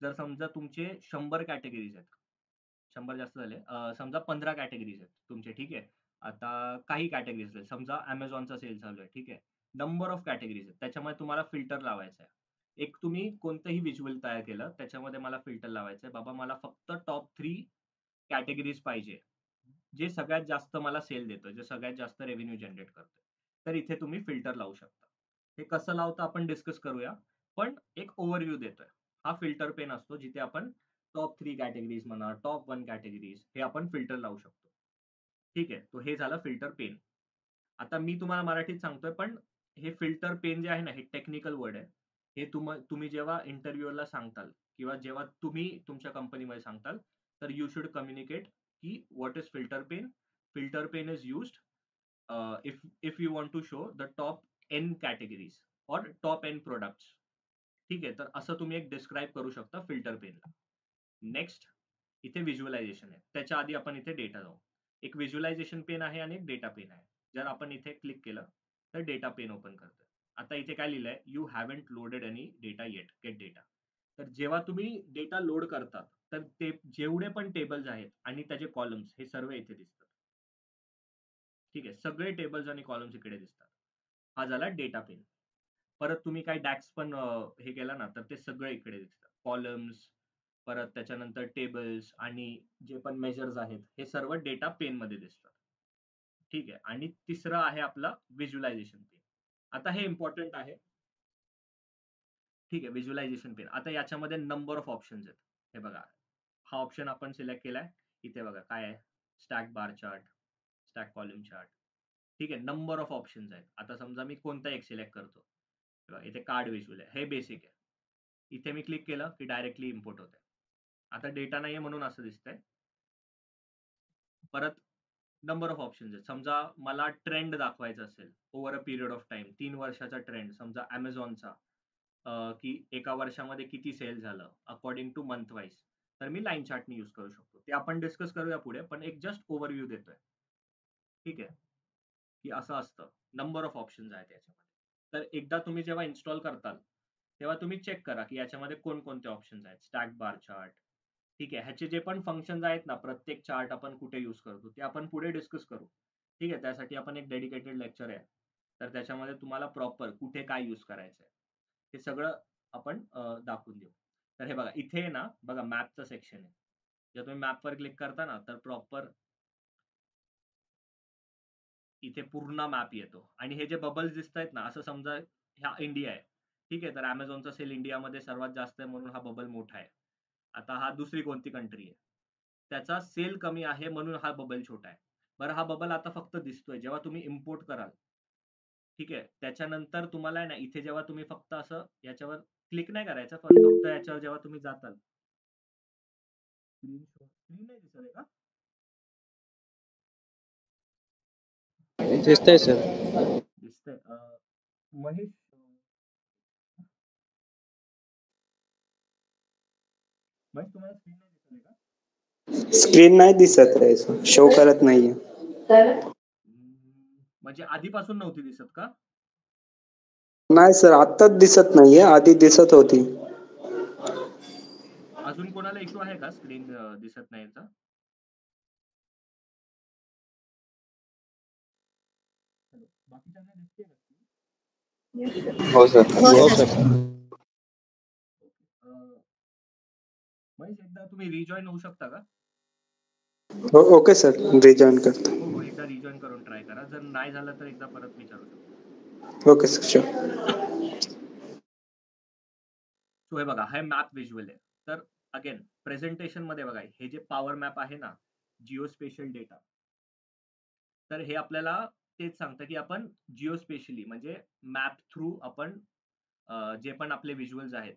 जर समजा तुमचे 100 कॅटेगरीज आहेत. 100 जास्त झाले. समजा 15 कॅटेगरीज आहेत तुमचे. ठीक आहे. आता काही कॅटेगरीज आहेत. समजा Amazonचा सेल चालू आहे. ठीक आहे. नंबर ऑफ कॅटेगरीज आहेत. त्याच्यामुळे तुम्हाला फिल्टर लावायचं आहे. एक तुम्ही कोणतंही व्हिज्युअल तयार केलं त्याच्यामध्ये मला फिल्टर लावायचं आहे. बाबा मला फक्त टॉप 3 कॅटेगरीज पाहिजे. जे सगळ्यात जास्त मला सेल देतं, जे सगळ्यात जास्त रेव्हेन्यू जनरेट करतं. तर इथे तुम्ही फिल्टर लावू शकता. हे कसं लावतं आपण डिस्कस करूया. पण एक ओव्हरव्ह्यू देतोय. हा फिल्टर पेन असतो जिथे आपण टॉप 3 कॅटेगरीज म्हणा, टॉप 1 कॅटेगरीज हे आपण फिल्टर लावू शकतो. ठीक आहे. तो हे झालं फिल्टर पेन. आता मी तुम्हाला मराठीत सांगतोय, पण हे फिल्टर पेन जे आहे ना, हे टेक्निकल वर्ड आहे. हे तुम्ही जेव्हा इंटरव्ह्यूअरला सांगताल किंवा जेव्हा तुम्ही तुमच्या कंपनीमध्ये सांगताल, तर यू शुड कम्युनिकेट की what is filter pane. Filter pane is used if you want to show the top n categories or top n products. ठीक आहे. तर असं तुम्ही एक डिस्क्राईब करू शकता फिल्टर पेनला. नेक्स्ट इथे व्हिज्युअलायझेशन आहे. त्याच्या आधी आपण इथे डेटा जाऊ. एक व्हिज्युअलायझेशन पेन आहे आणि एक डेटा पेन आहे. जर आपण इथे क्लिक केलं तर डेटा पेन ओपन करतोय. आता इथे काय लिहिलंय, you haven't loaded any data eight, gate data. तर जेव्हा तुम्ही डेटा लोड करता तर ते जेवढे पण टेबल्स आहेत आणि त्याचे कॉलम्स हे सर्व इथे दिसतात. ठीक आहे. सगळे टेबल्स आणि कॉलम्स इकडे दिसतात. हा झाला डेटा पेन. परत तुम्ही काही डॅक्स पण हे केला ना तर ते सगळे इकडे दिसतात. कॉलम्स, परत त्याच्यानंतर टेबल्स आणि जे पण मेजर्स आहेत हे सर्व डेटा पेन मध्ये दिसतात. ठीक आहे. आणि तिसरं आहे आपला व्हिज्युअलायझेशन पेन. आता हे इम्पॉर्टंट आहे. ठीक आहे. Visualisation pane. आता याच्यामध्ये नंबर ऑफ ऑप्शन्स आहेत. हे बघा, हा ऑप्शन आपण सिलेक्ट केलाय. इथे बघा काय आहे, stack bar chart, stack column chart. ठीक आहे, नंबर ऑफ ऑप्शन्स आहेत. आता समजा मी कोणता एक सिलेक्ट करतो, इथे कार्ड व्हिज्युअल आहे, हे बेसिक आहे. इथे मी क्लिक केलं की डायरेक्टली इम्पोर्ट होते. आता डेटा नाहीये म्हणून असं दिसतंय. परत नंबर ऑफ ऑप्शन्स आहेत. समजा मला ट्रेंड दाखवायचा असेल over a period of time, 3 वर्षाचा ट्रेंड समजा Amazonचा, की एका वर्षामध्ये किती सेल झालं अकॉर्डिंग टू मंथ वाईज, तर मी लाईन चार्टनी यूज करू शकतो. ते आपण डिस्कस करूया पुढे, पण एक जस्ट ओव्हरव्ह्यू देतोय. ठीक आहे, की असं असतं. नंबर ऑफ ऑप्शन्स आहेत याच्यामध्ये. तर एकदा तुम्ही जेव्हा इन्स्टॉल करताल तेव्हा तुम्ही चेक करा की याच्यामध्ये कोणकोणते ऑप्शन्स आहेत. स्टॅक बार चार्ट, ठीक आहे. ह्याचे जे पण फंक्शन्स आहेत ना, प्रत्येक चार्ट आपण कुठे यूज करतो ते आपण पुढे डिस्कस करू. ठीक आहे, त्यासाठी आपण एक डेडिकेटेड लेक्चर आहे. तर त्याच्यामध्ये तुम्हाला प्रॉपर कुठे काय यूज करायचं आहे हे सगळं आपण दाखवून देऊ. तर हे बघा, इथे ना बघा मॅपचं सेक्शन आहे. जेव्हा तुम्ही मॅपवर क्लिक करता ना, तर प्रॉपर इथे पूर्ण मॅप येतो. आणि हे जे बबल्स दिसत आहेत ना, असं समजा ह्या इंडिया आहे. ठीक आहे, तर Amazonचा सेल इंडियामध्ये सर्वात जास्त आहे म्हणून हा बबल मोठा आहे. आता हा दुसरी कोणती कंट्री आहे, त्याचा सेल कमी आहे म्हणून हा बबल छोटा आहे. बरं, हा बबल आता फक्त दिसतोय जेव्हा तुम्ही इम्पोर्ट कराल. ठीक आहे, त्याच्यानंतर तुम्हाला आहे ना, इथे जेव्हा तुम्ही फक्त असं याच्यावर क्लिक नाही करायचं, पण फक्त याच्यावर जेव्हा तुम्ही जाताल, स्क्रीन नाही दिसत आहे का? दिसतंय सर. दिसतंय. महेश, महेश तुम्हाला स्क्रीन नाही दिसत आहे का? स्क्रीन नाही दिसत आहे सर, शो करत नाहीये. म्हणजे आधीपासून नव्हती दिसत का? नाही सर, आत्ताच दिसत नाहीये, आधी दिसत होती. अजून कोणाला इश्यू आहे का स्क्रीन दिसत नाही याचा? बाकीच्यांना दिसते का screen? हो सर. हो हो सर. सर. महेश, एकदा तुम्ही रिजॉईन होऊ शकता का? हो, ओके सर, रिजॉईन करतो. हो, एकदा रिजॉईन करून ट्राय करा. जर नाही झालं तर एकदा परत विचारू शकता. Okay sir, sure. सो हे बघा, हे मॅप व्हिज्युअल आहे. तर अगेन प्रेझेंटेशन मध्ये बघा, हे जे पॉवर मॅप आहे ना, जिओ स्पेशल डेटा, तर हे आपल्याला तेच सांगतं की आपण जिओ स्पेशली म्हणजे मॅप थ्रू आपण जे पण आपले व्हिज्युअल्स आहेत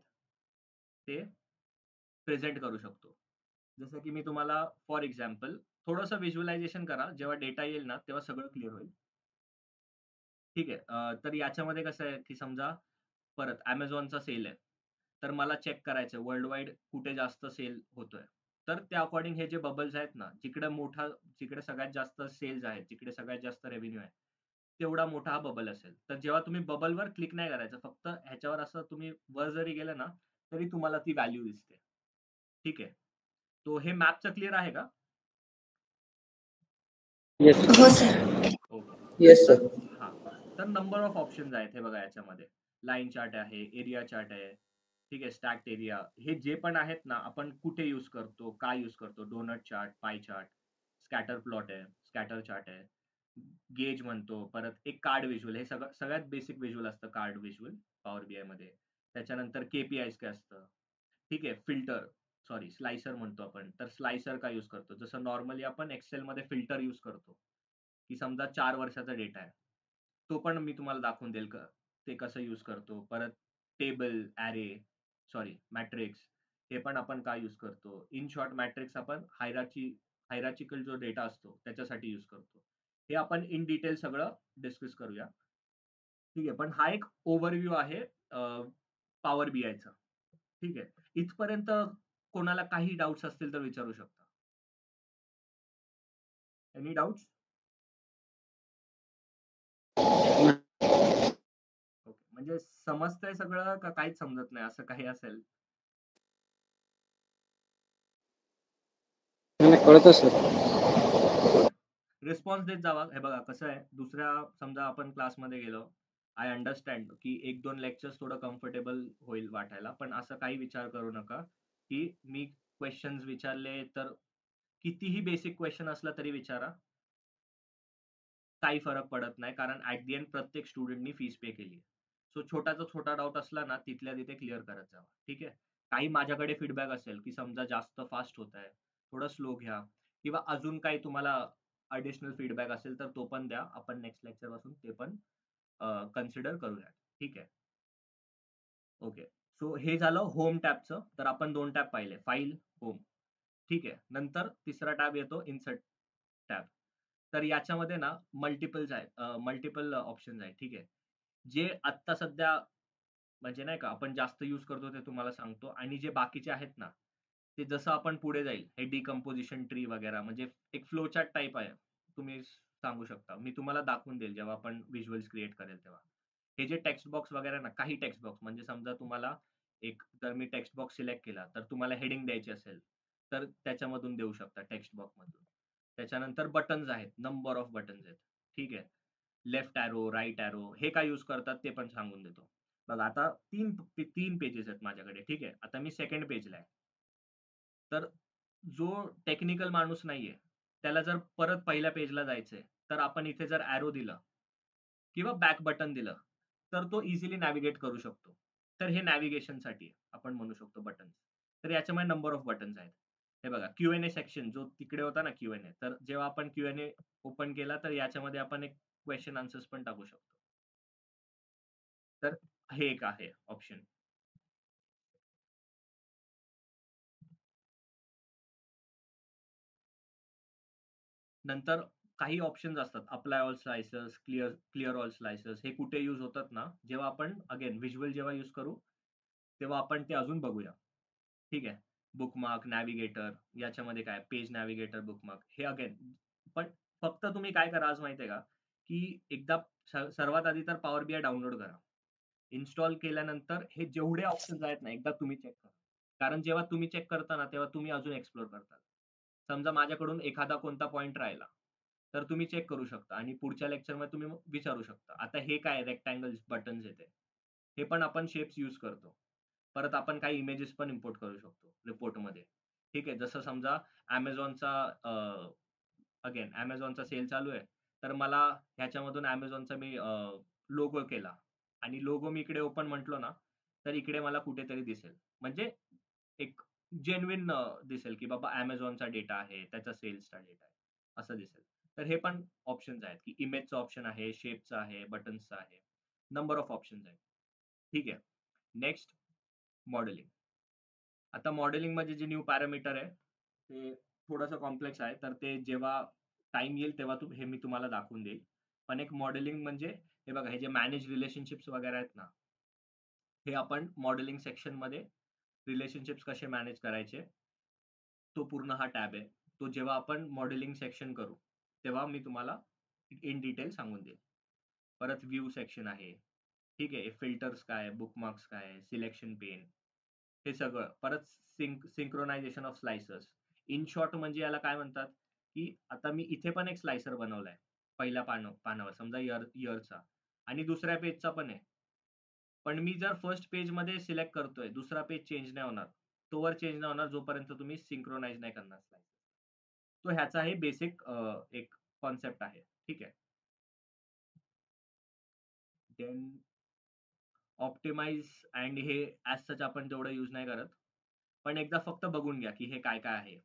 ते प्रेझेंट करू शकतो. जसं की मी तुम्हाला फॉर एक्झाम्पल थोडंसं व्हिज्युअलायझेशन करा, जेव्हा डेटा येईल ना तेव्हा सगळं क्लिअर होईल. ठीक आहे, तर याच्यामध्ये कसं आहे की समजा परत Amazonचा सेल आहे, तर मला चेक करायचं आहे वर्ल्ड वाईड कुठे जास्त सेल होतोय. तर त्या अकॉर्डिंग हे जे बबल्स आहेत ना, जिकडे सगळ्यात जास्त सेल्स आहेत, जिकडे सगळ्यात जास्त रेव्हेन्यू आहे, तेवढा मोठा हा बबल असेल. तर जेव्हा तुम्ही बबलवर क्लिक नाही करायचं, फक्त ह्याच्यावर असं तुम्ही वर जरी गेलं ना, तरी तुम्हाला ती व्हॅल्यू दिसते. ठीक आहे, तो हे मॅपचं क्लिअर आहे का? येस हो सर. सर. ओके. येस तर सर. हा, तर नंबर ऑफ ऑप्शन्स आहेत हे बघा याच्यामध्ये. लाईन चार्ट आहे, एरिया चार्ट आहे, ठीक आहे, स्टॅक्ड एरिया, हे जे पण आहेत ना, आपण कुठे यूज करतो, काय यूज करतो, donut chart, pie chart, scatter plot आहे, स्कॅटर चार्ट आहे, गेज म्हणतो, परत एक कार्ड व्हिज्युअल, हे सगळ्यात बेसिक व्हिज्युअल असतं कार्ड व्हिज्युअल पॉवर बीआय मध्ये. त्याच्यानंतर केपीआयस काय असतं, ठीक आहे, फिल्टर, सॉरी स्लायसर म्हणतो आपण. तर स्लायसर का यूज करतो, जसं नॉर्मली आपण एक्सेल मध्ये फिल्टर यूज करतो, की समजा 4 वर्षाचा डेटा आहे, तो पण मी तुम्हाला दाखवून देईल का ते कसं यूज करतो. परत टेबल, ॲरे, सॉरी मॅट्रिक्स, हे पण आपण का यूज करतो. इन शॉर्ट मॅट्रिक्स आपण हायरार्चिकल जो डेटा असतो त्याच्यासाठी यूज करतो. हे आपण इन डिटेल सगळं डिस्कस करूया. ठीक आहे, पण हा एक ओव्हरव्ह्यू आहे पॉवर बीआयचा. ठीक आहे, इथपर्यंत कोणाला काही डाऊट्स असतील तर विचारू शकता. Any doubts? ओके, म्हणजे समजतंय सगळं का काहीच समजत नाही असं काही असेल? मला कळतं सर. रिस्पॉन्स देत जावा. हे बघा कसं आहे, दुसऱ्या समजा आपण क्लासमध्ये गेलो, आय अंडरस्टँड की 1-2 लेक्चर्स थोडं कम्फर्टेबल होईल वाटायला, पण असं काही विचार करू नका की मी क्वेश्चन्स विचारले तर कितीही बेसिक क्वेश्चन असला तरी विचारा, काही फरक पडत नाही, कारण ऍट दी एंड प्रत्येक स्टुडंटनी फीस पे केली. सो छोटाचा छोटा डाऊट असला ना, तिथल्या तिथे क्लिअर करत जावा. ठीक आहे, काही माझ्याकडे फीडबॅक असेल की समजा जास्त फास्ट होत आहे, थोडं स्लो घ्या, किंवा अजून काही तुम्हाला ॲडिशनल फीडबॅक असेल तर तो पण द्या. आपण नेक्स्ट लेक्चर पासून ते पण कन्सिडर करूया. ठीक आहे. ओके. सो हे झालं होम टॅबचं. तर आपण 2 टॅब पाहिले, फाईल, होम. ठीक आहे. नंतर तिसरा टॅब येतो इन्सर्ट टॅब. तर याच्यामध्ये ना मल्टिपल्स आहेत, मल्टिपल ऑप्शन्स आहेत. ठीक आहे. जे आत्ता सध्या म्हणजे नाही का आपण जास्त यूज करतो ते तुम्हाला सांगतो, आणि जे बाकीचे आहेत ना, ते जसं आपण पुढे जाईल हे डिकम्पोजिशन ट्री वगैरे म्हणजे एक फ्लो चार्ट टाइप आहे. तुम्ही सांगू शकता. मी तुम्हाला दाखवून देईल जेव्हा आपण व्हिज्युअल्स क्रिएट करेल तेव्हा. हे जे टेक्स्ट बॉक्स वगैरे ना, काही टेक्स्ट बॉक्स म्हणजे समजा तुम्हाला जर मी टेक्स्ट बॉक्स सिलेक्ट केला तर तुम्हाला हेडिंग द्यायची असेल तर त्याच्यामधून देऊ शकता टेक्स्ट बॉक्स मधून. त्याच्यानंतर बटन्स आहेत, नंबर ऑफ बटन्स आहेत. ठीक आहे. लेफ्ट एरो, राइट एरो हे काय यूज करतात ते पण सांगून देतो. बघा आता तीन पेजेस आहेत माझ्याकडे. ठीक आहे. आता मी सेकंड पेजला आहे. तर जो टेक्निकल माणूस नाहीये त्याला जर परत पहिल्या पेजला जायचंय तर आपण इथे जर एरो दिलं किंवा बॅक बटन दिलं तर तो इझिली नॅव्हिगेट करू शकतो. तर हे नॅव्हिगेशनसाठी आपण म्हणू शकतो बटन्स. तर याच्यामध्ये नंबर ऑफ बटन्स आहेत. हे बघा Q&A सेक्शन जो तिकडे होता ना Q&A, तर जेव्हा आपण Q&A ओपन केला तर याच्यामध्ये आपण एक क्वेश्चन आन्सर्स पण टाकू शकतो. तर हे एक आहे ऑप्शन. नंतर काही ऑप्शन्स असतात, apply all slices, clear all slices. हे कुठे यूज होतात ना, जेव्हा आपण अगेन व्हिज्युअल जेव्हा यूज करू तेव्हा आपण ते अजून बघूया. ठीक आहे. बुकमार्क, नॅव्हिगेटर, याच्यामध्ये काय पेज नॅव्हिगेटर, बुकमार्क हे अगेन. पण फक्त तुम्ही काय करा आज माहितीये का, की एकदा सर्वात आधी तर पॉवर BI डाउनलोड करा. इन्स्टॉल केल्यानंतर हे जेवढे ऑप्शन्स आहेत ना एकदा तुम्ही चेक करा. कारण जेव्हा तुम्ही चेक करता ना तेव्हा तुम्ही अजून एक्सप्लोर करता. समजा माझ्याकडून एखादा कोणता पॉइंट राहिला तर तुम्ही चेक करू शकता आणि पुढच्या लेक्चरमध्ये तुम्ही विचारू शकता. आता हे काय रेक्टँगल्स बटन्स येते, हे पण आपण शेप्स यूज करतो. परत आपण काही इमेजेस पण इम्पोर्ट करू शकतो रिपोर्टमध्ये. ठीक आहे. जसं समजा Amazonचा अगेन Amazonचा सेल चालू आहे, तर मला ह्याच्यामधून Amazonचा मी लोगो केला आणि लोगो मी इकडे ओपन म्हटलो ना, तर इकडे मला कुठेतरी दिसेल. म्हणजे एक जेन्युइन दिसेल, की बाबा Amazonचा डेटा आहे, त्याचा सेल्सचा डेटा आहे, असं दिसेल. तर हे पण ऑप्शन्स आहेत, की इमेजचं ऑप्शन आहे, शेपचं आहे, बटन्सचं आहे. नंबर ऑफ ऑप्शन्स आहेत. ठीक आहे. Next modelling. आता मॉडेलिंग मध्ये जे न्यू पॅरामीटर आहे ते थोडंसं कॉम्प्लेक्स आहे. तर ते जेव्हा टाइम येईल तेव्हा हे मी तुम्हाला दाखवून देईल. पण एक मॉडेलिंग म्हणजे हे बघा, हे जे मॅनेज रिलेशनशिप्स वगैरे आहेत ना, हे आपण मॉडेलिंग सेक्शन मध्ये रिलेशनशिप्स कसे मॅनेज करायचे तो पूर्ण हा टॅब आहे. तो जेव्हा आपण मॉडेलिंग सेक्शन करू तेव्हा मी तुम्हाला इन डिटेल सांगून देईल. परत व्ह्यू सेक्शन आहे. ठीक आहे. फिल्टर्स काय, बुकमार्क्स काय, सिलेक्शन पेन, हे सगळं. परत synchronisation of slicers. In short म्हणजे याला काय म्हणतात, की आता मी इथे पण एक स्लाइसर बनवलाय पहिल्या पानावर समजा इयरचा, आणि दुसऱ्या पेजचा पण आहे. पण मी जर फर्स्ट पेज मध्ये सिलेक्ट करतोय, दुसरा पेज चेंज नाही होणार. तोवर चेंज नाही होणार जोपर्यंत तुम्ही सिंक्रोनाइज नाही करणार स्लाइस. तो ह्याचा हे बेसिक एक कॉन्सेप्ट आहे. ठीक आहे. देन ऑप्टिमाइज अँड हे ॲज सच आपण तेवढं यूज नाही करत. पण एकदा फक्त बघून घ्या की हे काय काय आहे.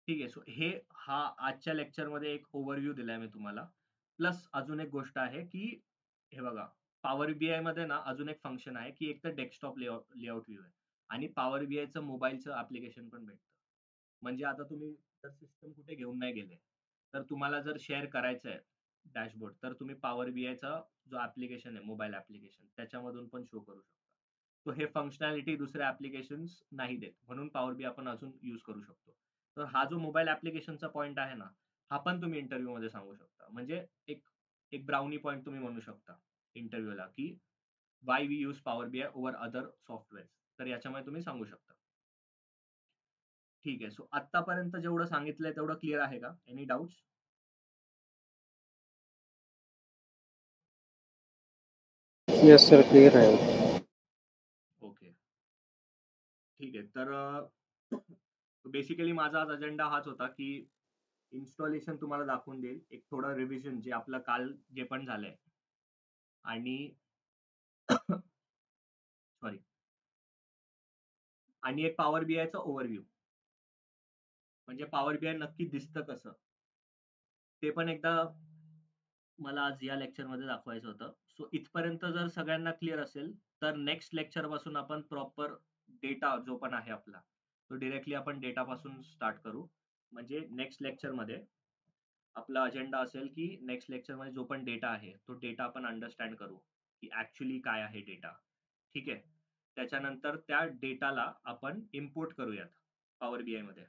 ठीक आहे. सो हा आजच्या लेक्चरमध्ये एक ओव्हरव्ह्यू दिलाय मी तुम्हाला. प्लस अजून एक गोष्ट आहे, की हे बघा, पॉवर BI मध्ये ना अजून एक फंक्शन आहे, की एक तर डेस्कटॉप लेआउट व्ह्यू आहे आणि पॉवर BIचं मोबाईलचं ॲप्लिकेशन पण भेटतं. म्हणजे आता तुम्ही जर सिस्टम कुठे घेऊन नाही गेले, तर तुम्हाला जर शेअर करायचं आहे डॅशबोर्ड, तर तुम्ही पॉवर BIचा जो ॲप्लिकेशन आहे, मोबाईल ॲप्लिकेशन त्याच्यामधून पण शो करू शकता. तो हे फंक्शनॅलिटी दुसरे ॲप्लिकेशन्स नाही देत. म्हणून पॉवर BI आपण अजून यूज करू शकतो. तर हा जो मोबाईल ॲप्लिकेशनचा पॉइंट आहे ना, हा पण तुम्ही इंटरव्ह्यूमध्ये सांगू शकता. म्हणजे एक एक ब्राउनी पॉइंट तुम्ही म्हणू शकता इंटरव्ह्यूला, की why we use power BI over other softwares. तर याच्यामध्ये तुम्ही सांगू शकता. ठीक आहे. सो आत्तापर्यंत जेवढं सांगितलंय तेवढं क्लिअर आहे का? Any doubts? Yes sir, clear आहे. ओके. ठीक आहे. तर बेसिकली माझा आज अजेंडा हाच होता, की इन्स्टॉलेशन तुम्हाला दाखवून देईल. एक थोडं रिव्हिजन जे आपलं काल जे पण झालंय, आणि सॉरी, आणि एक पॉवर बीआयचा ओव्हरव्ह्यू, म्हणजे पॉवर बीआय नक्की दिसतं कसं ते पण एकदा मला आज या लेक्चर मध्ये दाखवायचं होतं. सो इथपर्यंत जर सगळ्यांना क्लिअर असेल तर नेक्स्ट लेक्चर पासून आपण प्रॉपर डेटा जो पण आहे आपला तो डिरेक्टली आपण डेटा पासून स्टार्ट करू. म्हणजे नेक्स्ट लेक्चर मध्ये आपला अजेंडा असेल की नेक्स्ट लेक्चर मध्ये जो पण डेटा आहे तो डेटा आपण अंडरस्टँड करू की ऍक्च्युली काय आहे डेटा. ठीक आहे, त्याच्यानंतर त्या डेटाला आपण इम्पोर्ट करूयात पॉवर बीआय मध्ये.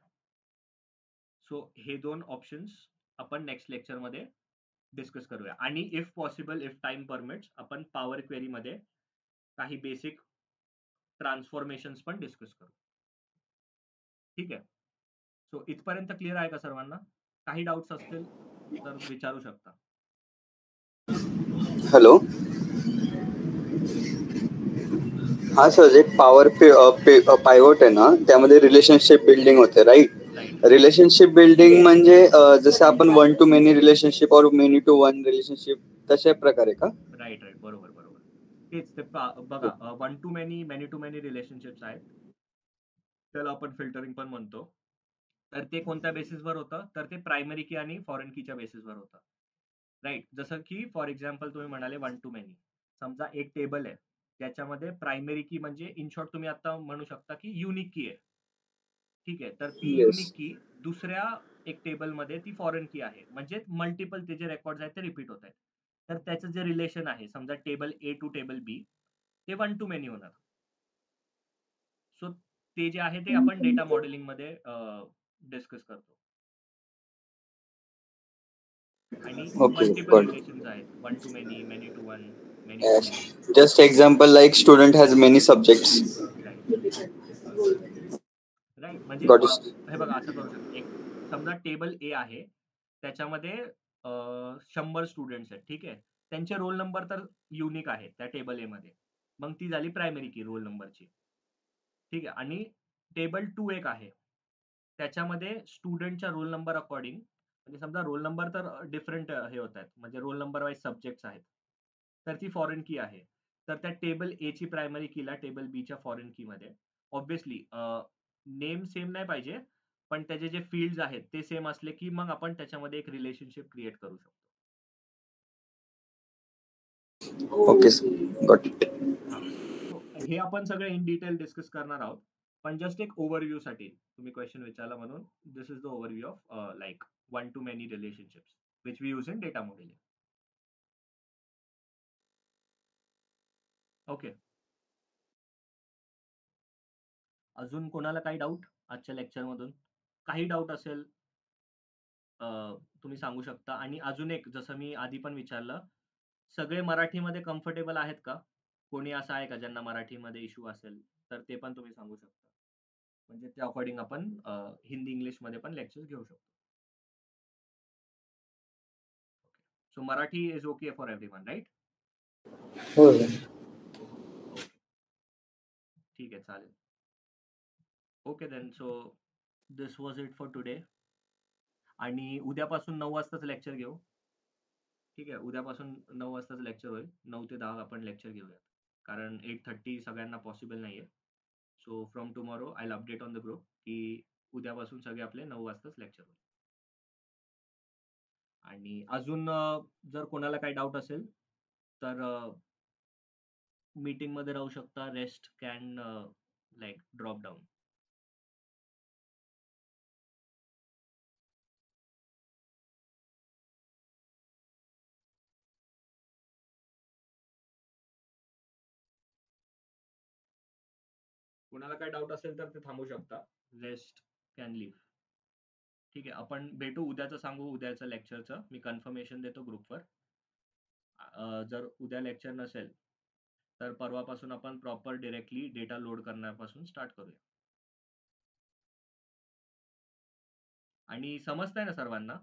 सो हे दोन ऑप्शन्स आपण नेक्स्ट लेक्चर मध्ये डिस्कस करूया. आणि if possible, if time permits, आपण पॉवर क्वेरी मध्ये काही बेसिक ट्रान्सफॉर्मेशन्स पण डिस्कस करू. ठीक आहे, सो इथपर्यंत क्लिअर आहे का सर्वांना? काही डाऊट्स असतील तर विचारू शकता. हॅलो. हा सर, एक पॉवर पायवट आहे ना, त्यामध्ये रिलेशनशिप बिल्डिंग होते, राईट? राईट रिलेशनशिप बिल्डिंग म्हणजे जसं आपण 1 to many रिलेशनशिप और many to 1 रिलेशनशिप तशा प्रकारे का? राईट राईट, बरोबर बरोबर. तेच ते बघा, 1 to many, many to many relationships आहेत, त्याला आपण फिल्टरिंग पण म्हणतो. तर ते कोणत्या बेसिसवर होतं, तर ते प्रायमरी की आणि फॉरेन कीच्या बेसिसवर होतं. राईट, जसं की फॉर एक्झाम्पल तुम्ही म्हणाले 1 to many. समजा एक टेबल आहे त्याच्यामध्ये प्रायमरी की म्हणजे इन शॉर्ट तुम्ही आता म्हणू शकता की युनिक की आहे. ठीक आहे, तर ती येस. युनिक की दुसऱ्या एक टेबल मध्ये ती फॉरेन की आहे, म्हणजे मल्टिपल ते जे रेकॉर्ड आहेत ते रिपीट होत आहेत. तर त्याचं जे रिलेशन आहे समजा टेबल ए टू टेबल बी ते 1 to many होणार. सो ते जे आहे ते आपण डेटा मॉडेलिंग मध्ये डिस्कस करतो. आणि ओके, मल्टिपल गॉट. रिलेशन्स आहेत, 1 to many, many to 1, many to many. Just example like student has many subjects. Right right, म्हणजे गॉट इट. हे बघा असं करू शकतो. एक समजा टेबल ए आहे त्याच्यामध्ये 100 स्टुडंट्स आहेत. ठीक आहे, त्यांचे रोल नंबर तर युनिक आहेत त्या टेबल ए मध्ये, मग ती झाली प्रायमरी की रोल नंबरची. ठीक आहे, आणि टेबल 2 एक आहे त्याच्यामध्ये स्टुडंटच्या रोल नंबर अकॉर्डिंग, म्हणजे समजा रोल नंबर तर डिफरंट हे होत आहेत, म्हणजे रोल नंबर वाईज सब्जेक्ट्स आहेत, तर ती फॉरेन की आहे. तर त्या टेबल ए ची प्रायमरी कीला टेबल बी च्या फॉरेन की मध्ये ऑब्विसली नेम सेम नाही पाहिजे, पण त्याचे जे फील्ड्स आहेत ते सेम असले की मग आपण त्याच्यामध्ये एक रिलेशनशिप क्रिएट करू शकतो. Okay sir, got it. हा, so हे आपण सगळे इन डिटेल डिस्कस करणार आहोत, पण जस्ट एक ओव्हरव्ह्यू साठी तुम्ही क्वेश्चन विचारला म्हणून this is the overview of like 1 to many relationships which we use in data modelling. Okay, अजून कोणाला काही डाऊट आजच्या लेक्चर मधून? काही डाऊट असेल तुम्ही सांगू शकता. आणि अजून एक, जसं मी आधी पण विचारलं, सगळे मराठीमध्ये कम्फर्टेबल आहेत का? कोणी असं आहे का ज्यांना मराठीमध्ये इश्यू असेल तर ते पण तुम्ही सांगू शकता, म्हणजे त्या अकॉर्डिंग आपण हिंदी इंग्लिश मध्ये पण लेक्चर घेऊ शकतो. So Marathi is okay for everyone, right? हो. ओके, ठीक आहे, चालेल. Okay then, so this was it for today. आणि उद्यापासून 9 वाजताच लेक्चर घेऊ. ठीक आहे, उद्यापासून 9 वाजताच लेक्चर होईल. 9 ते 10 आपण लेक्चर घेऊयात, कारण 8:30 सगळ्यांना पॉसिबल नाहीये. So from tomorrow I will update on the group की उद्यापासून सगळे आपले 9 वाजताच लेक्चर होईल. आणि अजून जर कोणाला काही डाऊट असेल तर मीटिंग मध्ये राहू शकता. Rest can like drop down. कोणाला काही डाऊट असेल तर ते थांबू शकता. Rest can leave. ठीक आहे, आपण भेटू उद्याचं, सांगू उद्याचं लेक्चरचं मी कन्फर्मेशन देतो ग्रुपवर. जर उद्या लेक्चर नसेल तर परवापासून आपण प्रॉपर डिरेक्टली डेटा लोड करण्यापासून स्टार्ट करूया. आणि समजतंय ना सर्वांना?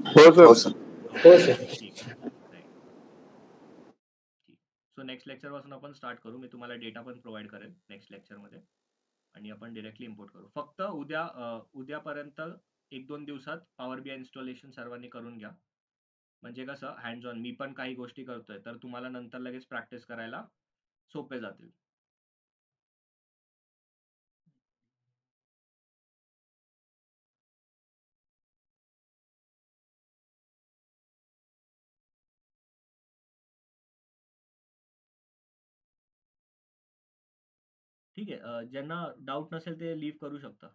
हो सर. हो सर. ठीक आहे, राईट. ठीक, सो नेक्स्ट लेक्चर पासून आपण स्टार्ट करू. मी तुम्हाला डेटा पण प्रोव्हाइड करेल नेक्स्ट लेक्चर मध्ये आणि आपण डिरेक्टली इम्पोर्ट करू. फक्त उद्यापर्यंत 1-2 दिवसात पॉवर बीआय इन्स्टॉलेशन सर्वांनी करून घ्या. म्हणजे कसं हँड्स ऑन मी पण काही गोष्टी करतोय तर तुम्हाला नंतर लगेच प्रॅक्टिस करायला सोपे जातील. ठीक आहे. ज्यांना डाऊट नसेल ते लीव्ह करू शकता.